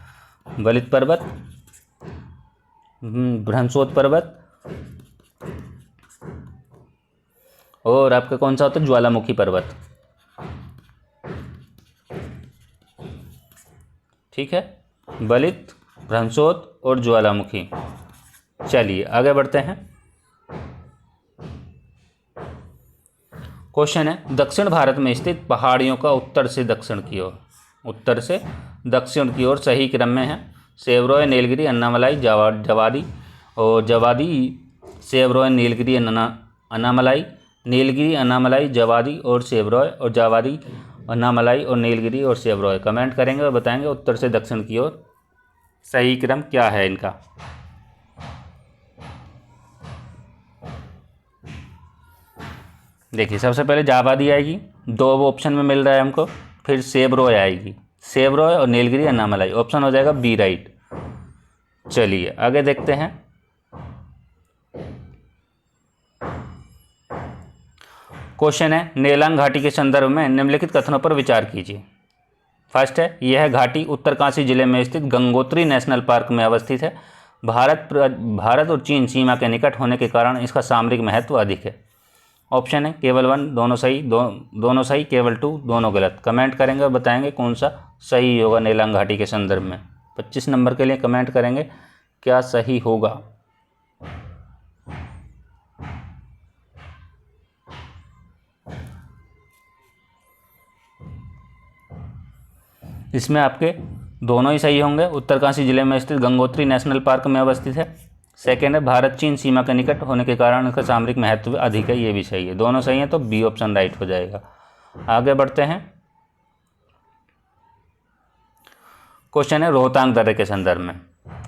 वलित पर्वत, भ्रंशोत पर्वत और आपका कौन सा होता है? ज्वालामुखी पर्वत। ठीक है, वलित, भ्रंशोत और ज्वालामुखी। चलिए आगे बढ़ते हैं। क्वेश्चन है, दक्षिण भारत में स्थित पहाड़ियों का उत्तर से दक्षिण की ओर सही क्रम में है। सेवरोय, नीलगिरी, अन्नामलाई, जवादी और सेवरोय, नीलगिरी, अन्नामलाई, नीलगिरी, अन्नामलाई, जवादी और सेवरोय, और जवादी, अन्नामलाई और नीलगिरी और सेवरोय। कमेंट करेंगे और बताएंगे उत्तर से दक्षिण की ओर सही क्रम क्या है इनका। देखिए, सबसे पहले जावादी आएगी, 2 ऑप्शन में मिल रहा है हमको। फिर सेवरोय आएगी, सेवरोय और नीलगिरी, अन्नामलाई। ऑप्शन हो जाएगा बी राइट। चलिए आगे देखते हैं। क्वेश्चन है, नेलांग घाटी के संदर्भ में निम्नलिखित कथनों पर विचार कीजिए। फर्स्ट है, यह घाटी उत्तरकाशी जिले में स्थित गंगोत्री नेशनल पार्क में अवस्थित है। भारत और चीन सीमा के निकट होने के कारण इसका सामरिक महत्व अधिक है। ऑप्शन है केवल 1 दोनों सही, दोनों सही, केवल 2 दोनों गलत। कमेंट करेंगे और बताएंगे कौन सा सही होगा नेलांग घाटी के संदर्भ में। 25 नंबर के लिए कमेंट करेंगे क्या सही होगा। इसमें आपके दोनों ही सही होंगे। उत्तरकाशी जिले में स्थित गंगोत्री नेशनल पार्क में अवस्थित है। सेकेंड है, भारत चीन सीमा के निकट होने के कारण इसका सामरिक महत्व अधिक है। ये भी सही है, दोनों सही हैं, तो बी ऑप्शन राइट हो जाएगा। आगे बढ़ते हैं। क्वेश्चन है रोहतांग दर्रे के संदर्भ में।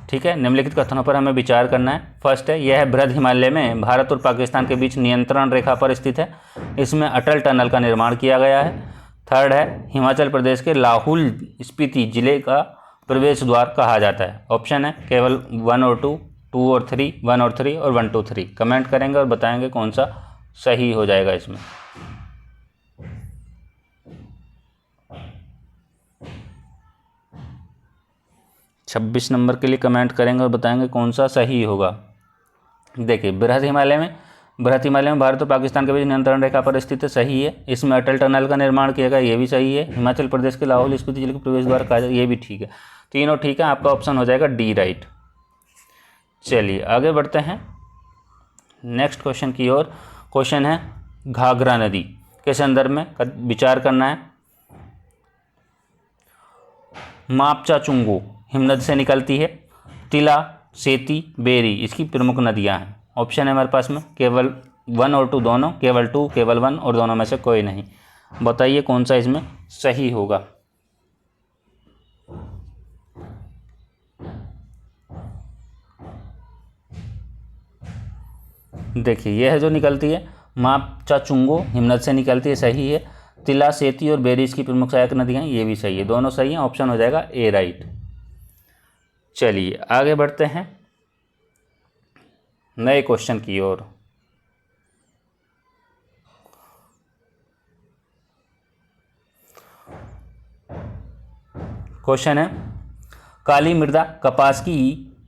ठीक है, निम्नलिखित कथनों पर हमें विचार करना है। फर्स्ट है, यह बृहद हिमालय में भारत और पाकिस्तान के बीच नियंत्रण रेखा पर स्थित है। इसमें अटल टनल का निर्माण किया गया है। थर्ड है, हिमाचल प्रदेश के लाहौल स्पीति जिले का प्रवेश द्वार कहा जाता है। ऑप्शन है केवल 1 और 2, 2 और 3, 1 और 3 और 1 2 3। कमेंट करेंगे और बताएंगे कौन सा सही हो जाएगा इसमें। 26 नंबर के लिए कमेंट करेंगे और बताएंगे कौन सा सही होगा। देखिए, बृहद हिमालय में भारत और पाकिस्तान के बीच नियंत्रण रेखा पर स्थित है, सही है। इसमें अटल टनल का निर्माण किया गया, ये भी सही है। हिमाचल प्रदेश के लाहौल स्पीति जिले के प्रवेश द्वार कहा जाए, ये भी ठीक है। तीनों ठीक है, आपका ऑप्शन हो जाएगा डी राइट। चलिए आगे बढ़ते हैं नेक्स्ट क्वेश्चन की ओर। क्वेश्चन है घाघरा नदी के संदर्भ में विचार करना है। मापचा चुंगो हिमनद से निकलती है। तिला, सेती, बेरी इसकी प्रमुख नदियां हैं। ऑप्शन है हमारे पास में केवल 1 और 2 दोनों, केवल 2, केवल 1 और दोनों में से कोई नहीं। बताइए कौन सा इसमें सही होगा। देखिए, यह है जो निकलती है मापचा चुंगो हिमनद से निकलती है, सही है। तिला, सेती और बेरी इसकी प्रमुख सहायक नदियां, ये भी सही है। दोनों सही हैं, ऑप्शन हो जाएगा ए राइट। चलिए आगे बढ़ते हैं नए क्वेश्चन की ओर। क्वेश्चन है काली मृदा कपास की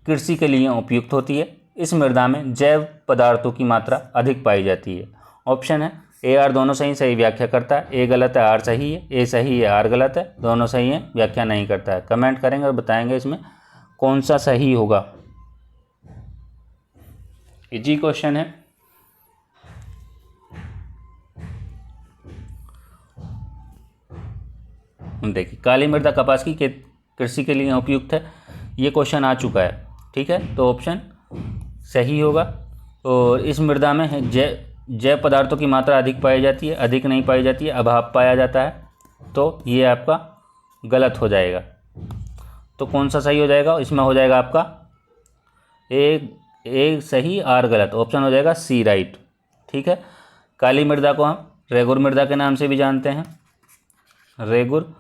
कृषि के लिए उपयुक्त होती है। इस मृदा में जैव पदार्थों की मात्रा अधिक पाई जाती है। ऑप्शन है ए आर दोनों सही व्याख्या करता है, ए गलत है आर सही है, ए सही है आर गलत है, दोनों सही है व्याख्या नहीं करता है। कमेंट करेंगे और बताएंगे इसमें कौन सा सही होगा। इजी क्वेश्चन है। देखिए, काली मृदा कपास की कृषि के लिए उपयुक्त है, ये क्वेश्चन आ चुका है, ठीक है। तो ऑप्शन सही होगा। और इस मृदा में जैव पदार्थों की मात्रा अधिक पाई जाती है, अधिक नहीं पाई जाती है, अभाव पाया जाता है, तो ये आपका गलत हो जाएगा। तो कौन सा सही हो जाएगा इसमें? हो जाएगा आपका ए सही आर गलत, ऑप्शन हो जाएगा सी राइट, ठीक है। काली मृदा को हम रेगुर मृदा के नाम से भी जानते हैं, रेगुर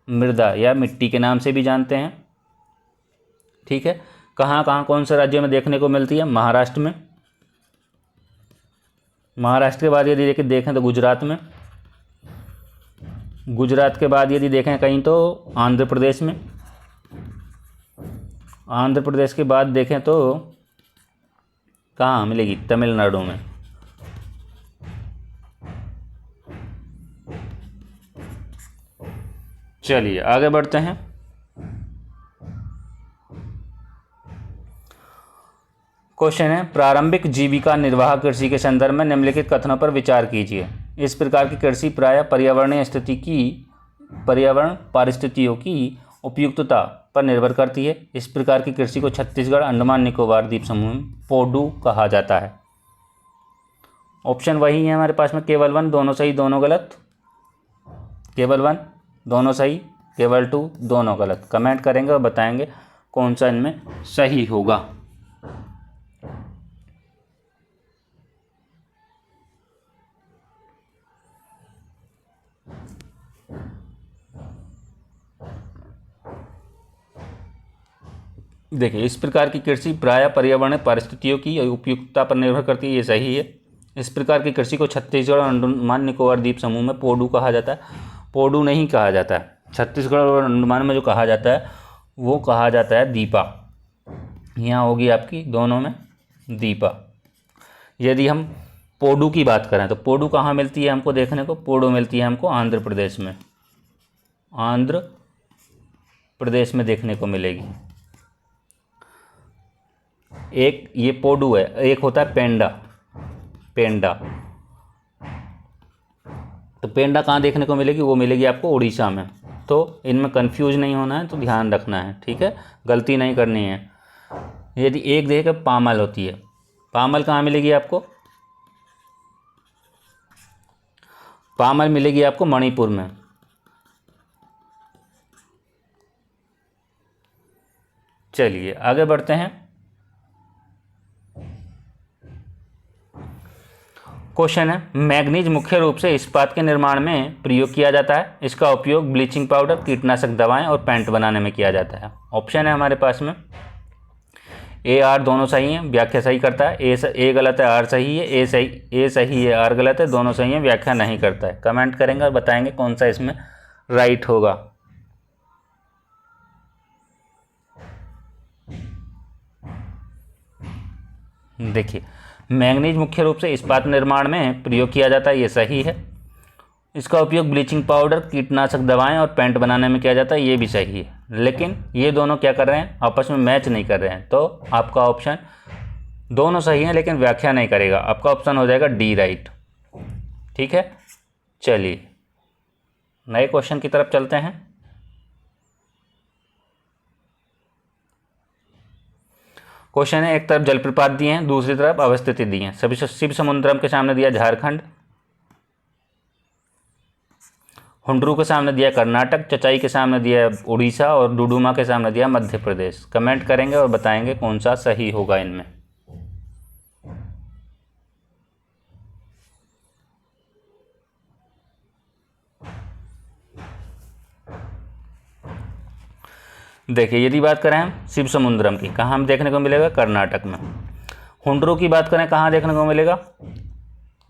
मृदा या मिट्टी के नाम से भी जानते हैं, ठीक है। कहाँ कौन से राज्य में देखने को मिलती है? महाराष्ट्र में। महाराष्ट्र के बाद यदि देखें तो गुजरात में। गुजरात के बाद यदि देखें कहीं तो आंध्र प्रदेश में। आंध्र प्रदेश के बाद देखें तो कहाँ मिलेगी? तमिलनाडु में। चलिए आगे बढ़ते हैं। क्वेश्चन है प्रारंभिक जीविका निर्वाह कृषि के संदर्भ में निम्नलिखित कथनों पर विचार कीजिए। इस प्रकार की कृषि प्रायः पर्यावरण परिस्थितियों की उपयुक्तता पर निर्भर करती है। इस प्रकार की कृषि को छत्तीसगढ़, अंडमान निकोबार द्वीप समूह में पोडू कहा जाता है। ऑप्शन वही है हमारे पास में केवल 1 दोनों सही दोनों गलत, केवल 1 दोनों सही, केवल 2 दोनों गलत। कमेंट करेंगे और बताएंगे कौन सा इनमें सही होगा। देखिए, इस प्रकार की कृषि प्रायः पर्यावरण परिस्थितियों की उपयुक्तता पर निर्भर करती है, ये सही है। इस प्रकार की कृषि को छत्तीसगढ़ और अंडमान निकोबार द्वीप समूह में पोडू कहा जाता है। पोडू नहीं कहा जाता है, छत्तीसगढ़ और अंडमान में जो कहा जाता है वो कहा जाता है दीपा। यहाँ होगी आपकी दोनों में दीपा। यदि हम पोडू की बात करें तो पोडू कहाँ मिलती है हमको देखने को? पोडू मिलती है हमको आंध्र प्रदेश में, आंध्र प्रदेश में देखने को मिलेगी। एक ये पोडू है, एक होता है पेंडा। तो पेंडा कहाँ देखने को मिलेगी? वो मिलेगी आपको उड़ीसा में। तो इनमें कंफ्यूज नहीं होना है, तो ध्यान रखना है, ठीक है, गलती नहीं करनी है। यदि एक देखे पामल होती है, पामल कहाँ मिलेगी आपको? पामल मिलेगी आपको मणिपुर में। चलिए आगे बढ़ते हैं। क्वेश्चन है मैग्नीज मुख्य रूप से इस्पात के निर्माण में प्रयोग किया जाता है। इसका उपयोग ब्लीचिंग पाउडर, कीटनाशक दवाएं और पेंट बनाने में किया जाता है। ऑप्शन है हमारे पास में ए आर दोनों सही हैं, व्याख्या सही करता है। ए गलत है आर सही है, ए सही है आर गलत है, दोनों सही हैं व्याख्या नहीं करता है। कमेंट करेंगे और बताएंगे कौन सा इसमें राइट होगा। देखिए, मैंगनीज मुख्य रूप से इस्पात निर्माण में प्रयोग किया जाता है, ये सही है। इसका उपयोग ब्लीचिंग पाउडर, कीटनाशक दवाएं और पेंट बनाने में किया जाता है, ये भी सही है। लेकिन ये दोनों क्या कर रहे हैं, आपस में मैच नहीं कर रहे हैं, तो आपका ऑप्शन, दोनों सही हैं लेकिन व्याख्या नहीं करेगा, आपका ऑप्शन हो जाएगा डी राइट। ठीक है, चलिए नए क्वेश्चन की तरफ चलते हैं। क्वेश्चन है, एक तरफ जलप्रपात दिए हैं, दूसरी तरफ अवस्थिति दी हैं। सभी शिव समुद्रम के सामने दिया झारखंड, हुंडरू के सामने दिया कर्नाटक, चचाई के सामने दिया उड़ीसा और डुडुमा के सामने दिया मध्य प्रदेश। कमेंट करेंगे और बताएंगे कौन सा सही होगा इनमें। देखिए, यदि बात करें हम शिव समुद्रम की, कहाँ हम देखने को मिलेगा, कर्नाटक में। हुंडरू की बात करें कहाँ देखने को मिलेगा,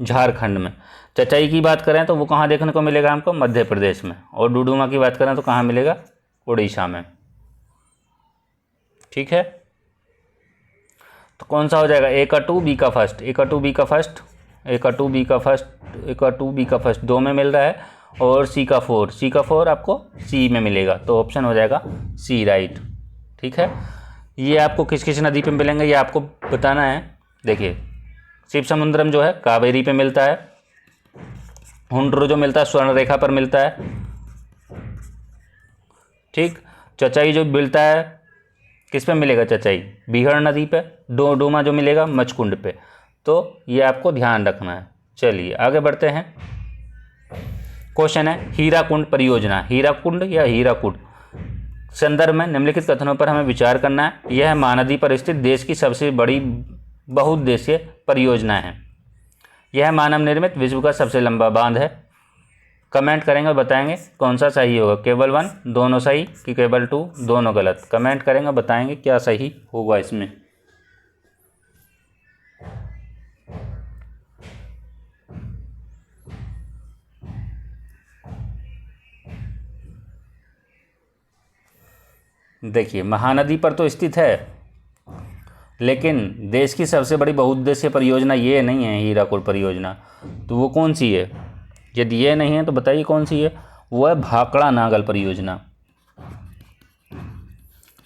झारखंड में। चचाई की बात करें तो वो कहाँ देखने को मिलेगा हमको, मध्य प्रदेश में। और डुडुमा की बात करें तो कहाँ मिलेगा, उड़ीसा में। ठीक है, तो कौन सा हो जाएगा, ए का 2 बी का फर्स्ट, ए का 2 बी का फर्स्ट, ए का 2 बी का फर्स्ट, ए का 2 बी का फर्स्ट 2 में मिल रहा है, और सी का 4, सी का 4 आपको सी में मिलेगा, तो ऑप्शन हो जाएगा सी राइट। ठीक है, ये आपको किस किस नदी पे मिलेंगे ये आपको बताना है। देखिए, शिव समुद्रम जो है कावेरी पे मिलता है, हुंडरू जो मिलता है स्वर्ण रेखा पर मिलता है। ठीक, चचाई जो मिलता है किस पे मिलेगा, चचाई बीहड़ नदी पे, डुडुमा जो मिलेगा मचकुंड पे। तो ये आपको ध्यान रखना है। चलिए आगे बढ़ते हैं। क्वेश्चन है, हीराकुंड परियोजना, हीराकुंड या हीराकुंड संदर्भ में निम्नलिखित कथनों पर हमें विचार करना है। यह महानदी पर स्थित देश की सबसे बड़ी बहुउद्देशीय परियोजना है। यह मानव निर्मित विश्व का सबसे लंबा बांध है। कमेंट करेंगे और बताएंगे कौन सा सही होगा, केवल 1 दोनों सही कि केवल 2 दोनों गलत। कमेंट करेंगे और बताएंगे क्या सही होगा इसमें। देखिए, महानदी पर तो स्थित है, लेकिन देश की सबसे बड़ी बहुउद्देशीय परियोजना ये नहीं है हीराकुंड परियोजना। तो वो कौन सी है, यदि ये नहीं है तो बताइए कौन सी है। वो है भाखड़ा नागल परियोजना,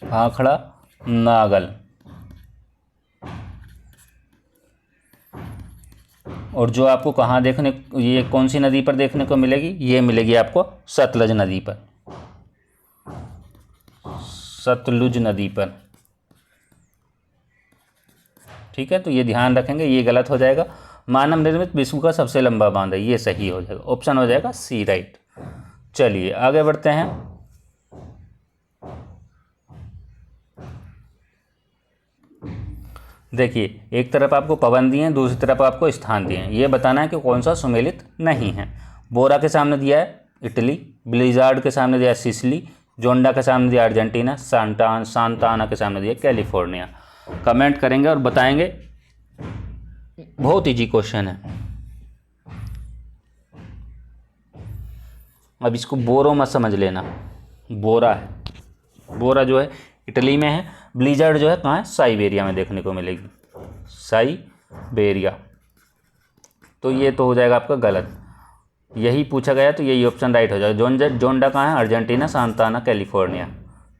भाखड़ा नागल। और जो आपको कहाँ देखने, ये कौन सी नदी पर देखने को मिलेगी, ये मिलेगी आपको सतलज नदी पर, सतलुज नदी पर। ठीक है, तो ये ध्यान रखेंगे, ये गलत हो जाएगा। मानव निर्मित विश्व का सबसे लंबा बांध है, ये सही हो जाएगा, ऑप्शन हो जाएगा सी राइट। चलिए आगे बढ़ते हैं। देखिए, एक तरफ आपको पवन दिए हैं, दूसरी तरफ आपको स्थान दिए हैं, ये बताना है कि कौन सा सुमेलित नहीं है। बोरा के सामने दिया है इटली, ब्लिजार्ड के सामने दिया है सिसिली, जोंडा के सामने दिया अर्जेंटीना, सांताना के सामने दिया कैलिफोर्निया। कमेंट करेंगे और बताएंगे। बहुत इजी क्वेश्चन है। अब इसको बोरो मत समझ लेना, बोरा है, बोरा जो है इटली में है, ब्लिजर्ड जो है कहाँ है, साइबेरिया में देखने को मिलेगी, साइबेरिया। तो ये तो हो जाएगा आपका गलत, यही पूछा गया तो यही ऑप्शन राइट हो जाएगा। जोंडा कहाँ है, अर्जेंटीना, सांताना कैलिफोर्निया।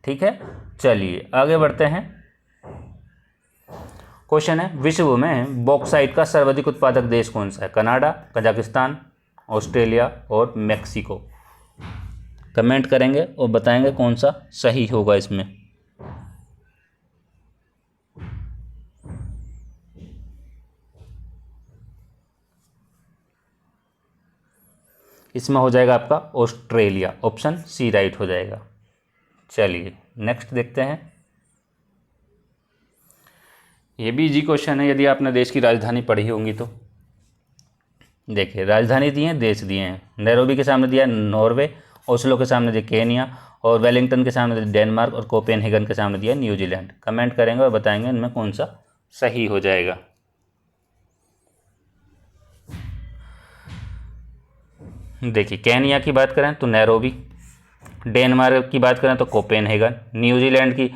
ठीक है, चलिए आगे बढ़ते हैं। क्वेश्चन है, विश्व में बॉक्साइट का सर्वाधिक उत्पादक देश कौन सा है, कनाडा, कजाकिस्तान, ऑस्ट्रेलिया और मेक्सिको। कमेंट करेंगे और बताएंगे कौन सा सही होगा इसमें। इसमें हो जाएगा आपका ऑस्ट्रेलिया, ऑप्शन सी राइट हो जाएगा। चलिए नेक्स्ट देखते हैं। ये भी इजी क्वेश्चन है, यदि आपने देश की राजधानी पढ़ी होंगी तो। देखिए, राजधानी दी है, देश दिए हैं। नैरोबी के सामने दिया नॉर्वे, ओस्लो के सामने दिया केनिया, और वेलिंगटन के सामने दिया डेनमार्क, और कोपेनहेगन के सामने दिया न्यूजीलैंड। कमेंट करेंगे और बताएंगे इनमें कौन सा सही हो जाएगा। देखिए, केनिया की बात करें तो नैरोबी, डेनमार्क की बात करें तो कोपेनहेगन, न्यूजीलैंड की,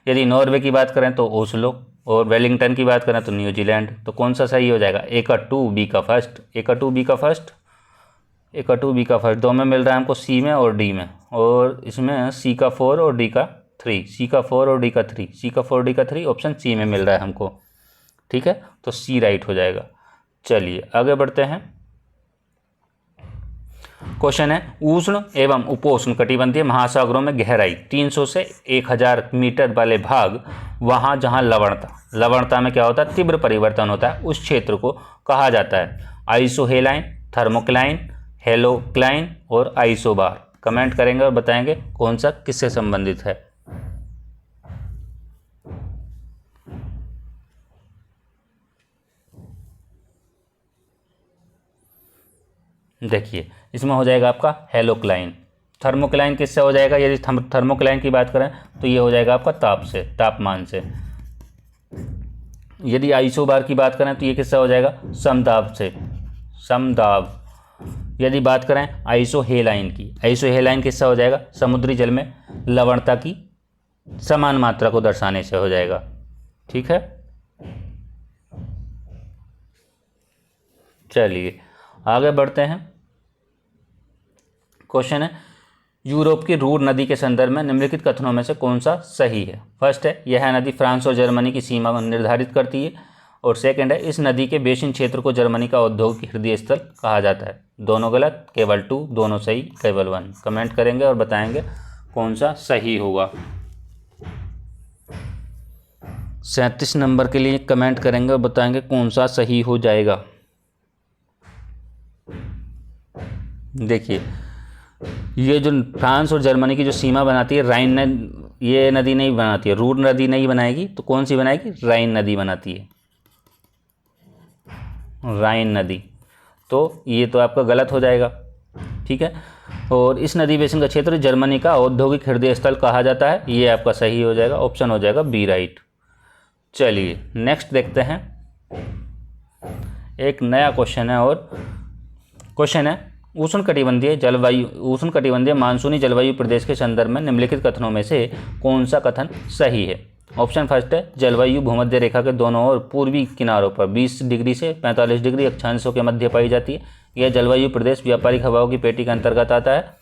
यदि नॉर्वे की बात करें तो ओस्लो, और वेलिंगटन की बात करें तो न्यूजीलैंड। तो कौन सा सही हो जाएगा? ए का 2 बी का फर्स्ट, ए का 2 बी का फर्स्ट, ए का 2 बी का फर्स्ट। दो में मिल रहा है हमको सी में और डी में, और इसमें सी का 4 और डी का 3, सी का 4 और डी का 3, सी का 4 डी का 3 ऑप्शन सी में मिल रहा है हमको। ठीक है, तो सी राइट हो जाएगा। चलिए आगे बढ़ते हैं। क्वेश्चन है उष्ण एवं उपोष्ण कटिबंधीय महासागरों में गहराई 300 से 1000 मीटर वाले भाग, वहाँ जहाँ लवणता में क्या होता है? तीव्र परिवर्तन होता है, उस क्षेत्र को कहा जाता है आइसोहेलाइन, थर्मोक्लाइन, हेलोक्लाइन और आइसोबार। कमेंट करेंगे और बताएंगे कौन सा किससे संबंधित है। देखिए इसमें हो जाएगा आपका हेलोक्लाइन। थर्मोक्लाइन किससे हो जाएगा? यदि थर्मोक्लाइन की बात करें तो ये हो जाएगा आपका तापमान से। यदि आइसोबार की बात करें तो ये किससे हो जाएगा? समदाब से, समदाब। यदि बात करें आइसोहेलाइन की, आइसोहेलाइन किससे हो जाएगा? समुद्री जल में लवणता की समान मात्रा को दर्शाने से हो जाएगा। ठीक है, चलिए आगे बढ़ते हैं। क्वेश्चन है यूरोप की रूर नदी के संदर्भ में निम्नलिखित कथनों में से कौन सा सही है? फर्स्ट है यह नदी फ्रांस और जर्मनी की सीमा को निर्धारित करती है, और सेकंड है इस नदी के बेसिन क्षेत्र को जर्मनी का औद्योगिक हृदय स्थल कहा जाता है। दोनों गलत, केवल 2, दोनों सही, केवल 1। कमेंट करेंगे और बताएंगे कौन सा सही होगा। 37 नंबर के लिए कमेंट करेंगे और बताएंगे कौन सा सही हो जाएगा। देखिए ये जो फ्रांस और जर्मनी की जो सीमा बनाती है राइन ये नदी नहीं बनाती है, रूर नदी नहीं बनाएगी, तो कौन सी बनाएगी? राइन नदी बनाती है, राइन नदी। तो ये तो आपका गलत हो जाएगा। ठीक है, और इस नदी बेसिन का क्षेत्र जर्मनी का औद्योगिक हृदय स्थल कहा जाता है, ये आपका सही हो जाएगा, ऑप्शन हो जाएगा बी राइट। चलिए नेक्स्ट देखते हैं, एक नया क्वेश्चन है, और क्वेश्चन है उष्णकटिबंधीय मानसूनी जलवायु प्रदेश के संदर्भ में निम्नलिखित कथनों में से कौन सा कथन सही है? ऑप्शन फर्स्ट है जलवायु भूमध्य रेखा के दोनों ओर पूर्वी किनारों पर 20 डिग्री से 45 डिग्री अक्षांशों के मध्य पाई जाती है। यह जलवायु प्रदेश व्यापारिक हवाओं की पेटी के अंतर्गत आता है,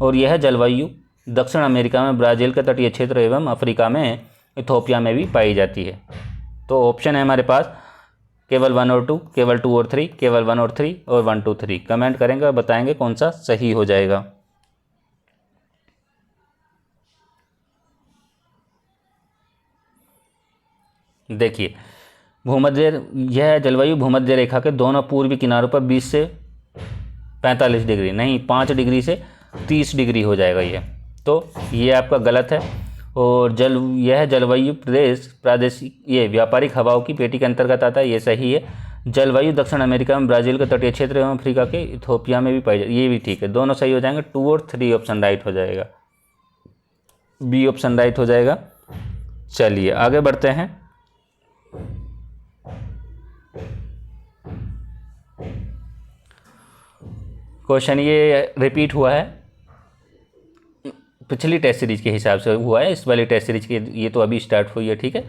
और यह जलवायु दक्षिण अमेरिका में ब्राज़ील के तटीय क्षेत्र एवं अफ्रीका में इथोपिया में भी पाई जाती है। तो ऑप्शन है हमारे पास केवल 1 और 2, केवल 2 और 3, केवल 1 और 3 और 1 2 3। कमेंट करेंगे और बताएंगे कौन सा सही हो जाएगा। देखिए यह जलवायु भूमध्य रेखा के दोनों पूर्वी किनारों पर 20 से 45 डिग्री नहीं 5 डिग्री से 30 डिग्री हो जाएगा ये, तो ये आपका गलत है। और यह जलवायु प्रादेशिक ये व्यापारिक हवाओं की पेटी के अंतर्गत आता है, ये सही है। जलवायु दक्षिण अमेरिका में ब्राज़ील के तटीय क्षेत्र एवं अफ्रीका के इथोपिया में भी पाई जाती है, ये भी ठीक है, दोनों सही हो जाएंगे। 2 और 3 ऑप्शन राइट हो जाएगा, बी ऑप्शन राइट हो जाएगा। चलिए आगे बढ़ते हैं। क्वेश्चन ये रिपीट हुआ है, पिछली टेस्ट सीरीज के हिसाब से हुआ है, इस वाली टेस्ट सीरीज की ये तो अभी स्टार्ट हुई है। ठीक है,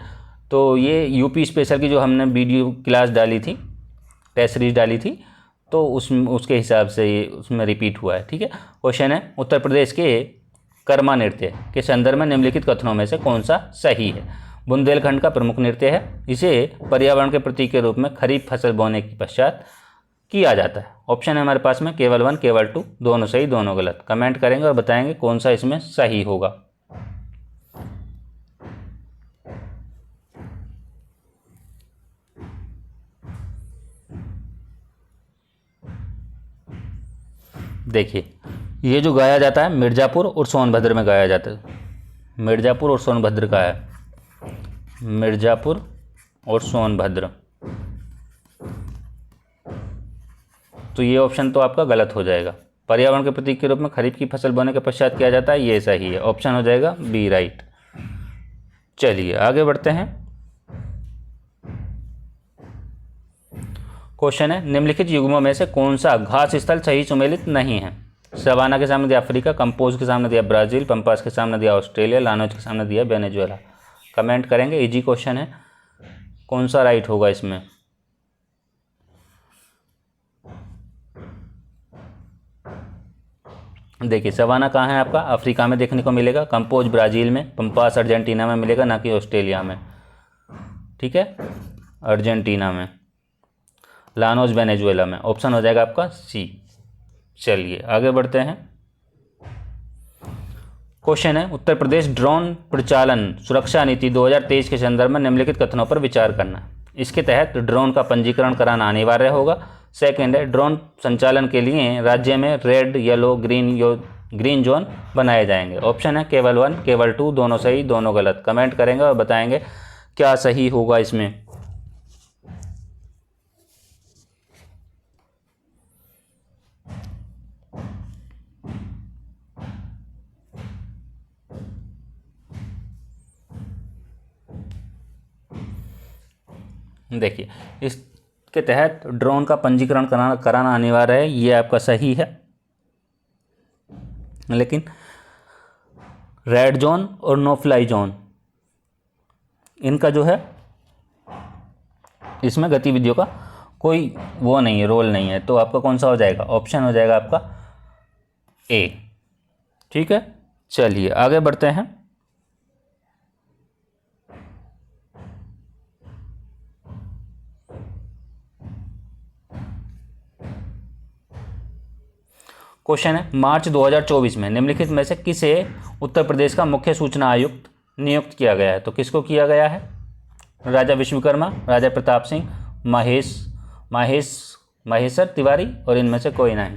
तो ये यूपी स्पेशल की जो हमने वीडियो क्लास डाली थी, टेस्ट सीरीज डाली थी, तो उसके हिसाब से ये उसमें रिपीट हुआ है। ठीक है, क्वेश्चन है उत्तर प्रदेश के कर्मा नृत्य के संदर्भ में निम्नलिखित कथनों में से कौन सा सही है? बुंदेलखंड का प्रमुख नृत्य है, इसे पर्यावरण के प्रतीक के रूप में खरीफ फसल बोने के पश्चात किया जाता है। ऑप्शन है हमारे पास में केवल 1, केवल 2, दोनों सही, दोनों गलत। कमेंट करेंगे और बताएंगे कौन सा इसमें सही होगा। देखिए ये जो गाया जाता है मिर्ज़ापुर और सोनभद्र में गाया जाता है, मिर्ज़ापुर और सोनभद्र का है, मिर्ज़ापुर और सोनभद्र, तो ये ऑप्शन तो आपका गलत हो जाएगा। पर्यावरण के प्रतीक के रूप में खरीफ की फसल बोने के पश्चात किया जाता है, ये सही है, ऑप्शन हो जाएगा बी राइट। चलिए आगे बढ़ते हैं। क्वेश्चन है निम्नलिखित युग्मों में से कौन सा घास स्थल सही सुमेलित नहीं है? सवाना के सामने दिया अफ्रीका, कंपोज के सामने दिया ब्राज़ील, पंपास के सामने दिया ऑस्ट्रेलिया, लानोज के सामने दिया वेनेजुएला। कमेंट करेंगे, इजी क्वेश्चन है। कौन सा राइट होगा इसमें? देखिए सवाना कहाँ है आपका? अफ्रीका में देखने को मिलेगा, कंपोज ब्राज़ील में, पंपास अर्जेंटीना में मिलेगा, ना कि ऑस्ट्रेलिया में। ठीक है, अर्जेंटीना में, लानोस वेनेजुएला में। ऑप्शन हो जाएगा आपका सी। चलिए आगे बढ़ते हैं। क्वेश्चन है, उत्तर प्रदेश ड्रोन प्रचालन सुरक्षा नीति 2023 के संदर्भ में निम्नलिखित कथनों पर विचार करना। इसके तहत ड्रोन का पंजीकरण कराना अनिवार्य होगा। सेकेंड है, ड्रोन संचालन के लिए राज्य में रेड, येलो, ग्रीन जोन बनाए जाएंगे। ऑप्शन है केवल 1, केवल 2, दोनों सही, दोनों गलत। कमेंट करेंगे और बताएंगे क्या सही होगा इसमें। देखिए इसके तहत ड्रोन का पंजीकरण कराना अनिवार्य है, ये आपका सही है। लेकिन रेड जोन और नो फ्लाई जोन, इनका जो है इसमें गतिविधियों का कोई वो नहीं है, रोल नहीं है। तो आपका कौन सा हो जाएगा? ऑप्शन हो जाएगा आपका ए। ठीक है, चलिए आगे बढ़ते हैं। क्वेश्चन है, मार्च 2024 में निम्नलिखित में से किसे उत्तर प्रदेश का मुख्य सूचना आयुक्त नियुक्त किया गया है? तो किसको किया गया है? राजा विश्वकर्मा, राजा प्रताप सिंह, महेश्वर तिवारी, और इनमें से कोई नहीं।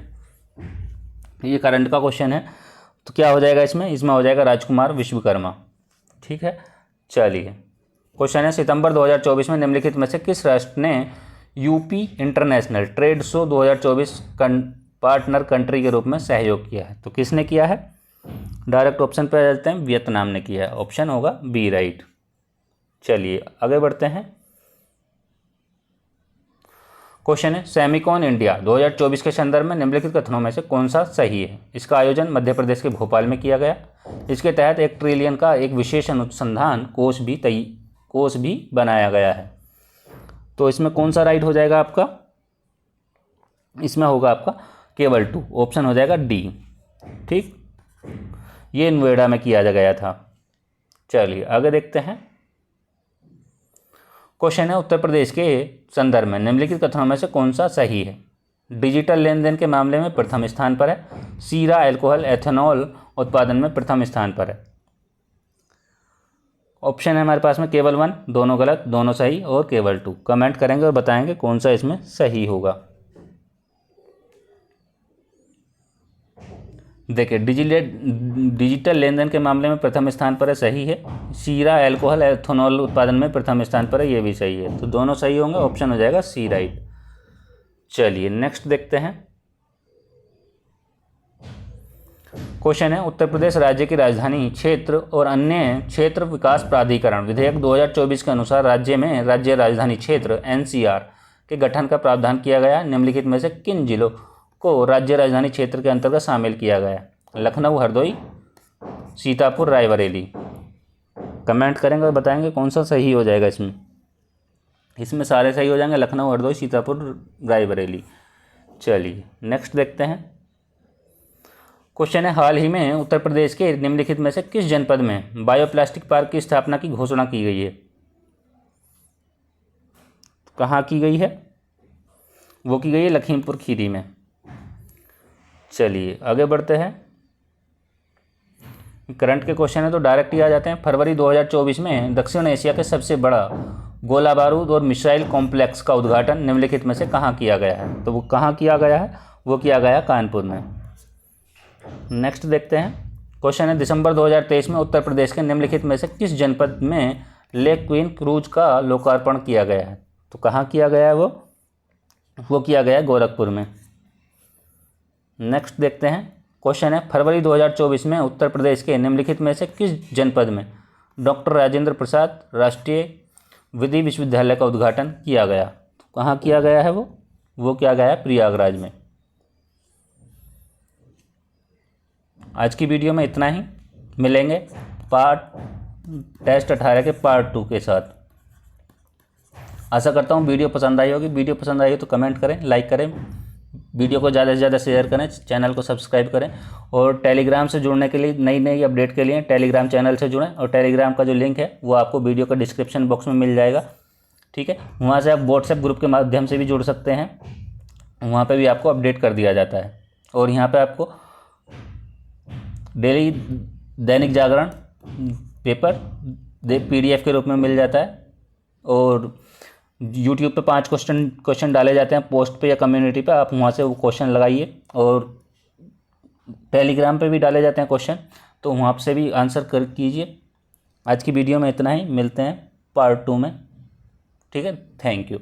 ये करंट का क्वेश्चन है, तो क्या हो जाएगा इसमें? इसमें हो जाएगा राजकुमार विश्वकर्मा। ठीक है, चलिए क्वेश्चन है, सितंबर 2024 में निम्नलिखित में से किस राष्ट्र ने UP international trade show 2024 partner country के रूप में सहयोग किया है? तो किसने किया है? डायरेक्ट ऑप्शन पे आ जाते हैं, वियतनाम ने किया है। ऑप्शन होगा बी राइट। चलिए आगे बढ़ते हैं। क्वेश्चन है, सेमिकॉन इंडिया 2024 के संदर्भ में निम्नलिखित कथनों में से कौन सा सही है? इसका आयोजन मध्य प्रदेश के भोपाल में किया गया। इसके तहत 1 ट्रिलियन का एक विशेष अनुसंधान कोष भी बनाया गया है। तो इसमें कौन सा राइट हो जाएगा आपका? इसमें होगा आपका केवल 2। ऑप्शन हो जाएगा डी। ठीक, ये नोएडा में किया गया था। चलिए आगे देखते हैं। क्वेश्चन है, उत्तर प्रदेश के संदर्भ में निम्नलिखित कथनों में से कौन सा सही है? डिजिटल लेन देन के मामले में प्रथम स्थान पर है। शीरा अल्कोहल एथेनॉल उत्पादन में प्रथम स्थान पर है। ऑप्शन है हमारे पास में केवल 1, दोनों गलत, दोनों सही, और केवल 2। कमेंट करेंगे और बताएंगे कौन सा इसमें सही होगा। देखिए डिजिटल लेन देन के मामले में प्रथम स्थान पर है, सही है। शीरा अल्कोहल एथेनॉल उत्पादन में प्रथम स्थान पर है, ये भी सही है। तो दोनों सही होंगे, ऑप्शन हो जाएगा सी राइट। चलिए नेक्स्ट देखते हैं। क्वेश्चन है, उत्तर प्रदेश राज्य की राजधानी क्षेत्र और अन्य क्षेत्र विकास प्राधिकरण विधेयक 2024 के अनुसार राज्य में राज्य राजधानी क्षेत्र NCR के गठन का प्रावधान किया गया। निम्नलिखित में से किन जिलों को राज्य राजधानी क्षेत्र के अंतर्गत शामिल किया गया? लखनऊ, हरदोई, सीतापुर, रायबरेली। कमेंट करेंगे और बताएंगे कौन सा सही हो जाएगा इसमें। इसमें सारे सही हो जाएंगे, लखनऊ, हरदोई, सीतापुर, रायबरेली। चलिए नेक्स्ट देखते हैं। क्वेश्चन है, हाल ही में उत्तर प्रदेश के निम्नलिखित में से किस जनपद में बायोप्लास्टिक पार्क की स्थापना की घोषणा की गई है? कहाँ की गई है? वो की गई है लखीमपुर खीरी में। चलिए आगे बढ़ते हैं। करंट के क्वेश्चन है तो डायरेक्ट ही आ जाते हैं। फरवरी 2024 में दक्षिण एशिया के सबसे बड़ा गोला बारूद और मिसाइल कॉम्प्लेक्स का उद्घाटन निम्नलिखित में से कहाँ किया गया है? तो वो कहाँ किया गया है? वो किया गया कानपुर में। नेक्स्ट देखते हैं। क्वेश्चन है, दिसंबर 2023 में उत्तर प्रदेश के निम्नलिखित में से किस जनपद में लेक क्वीन क्रूज का लोकार्पण किया गया है? तो कहाँ किया गया है? वो किया गया है गोरखपुर में। नेक्स्ट देखते हैं। क्वेश्चन है, फरवरी 2024 में उत्तर प्रदेश के निम्नलिखित में से किस जनपद में डॉक्टर राजेंद्र प्रसाद राष्ट्रीय विधि विश्वविद्यालय का उद्घाटन किया गया? तो कहाँ किया गया है? वो किया गया है प्रयागराज में। आज की वीडियो में इतना ही। मिलेंगे टेस्ट 18 के पार्ट 2 के साथ। आशा करता हूँ वीडियो पसंद आई होगी। वीडियो पसंद आई हो तो कमेंट करें, लाइक करें, वीडियो को ज़्यादा से ज़्यादा शेयर करें, चैनल को सब्सक्राइब करें और टेलीग्राम से जुड़ने के लिए, नई नई अपडेट के लिए टेलीग्राम चैनल से जुड़ें और टेलीग्राम का जो लिंक है वो आपको वीडियो का डिस्क्रिप्शन बॉक्स में मिल जाएगा। ठीक है, वहाँ से आप व्हाट्सएप ग्रुप के माध्यम से भी जुड़ सकते हैं, वहाँ पे भी आपको अपडेट कर दिया जाता है। और यहाँ पे आपको daily Dainik Jagran paper PDF के रूप में मिल जाता है और YouTube पे 5 क्वेश्चन डाले जाते हैं पोस्ट पे या कम्युनिटी पे, आप वहाँ से वो क्वेश्चन लगाइए। और टेलीग्राम पे भी डाले जाते हैं क्वेश्चन, तो वहाँ से भी आंसर कर कीजिए। आज की वीडियो में इतना ही, मिलते हैं पार्ट 2 में। ठीक है, थैंक यू।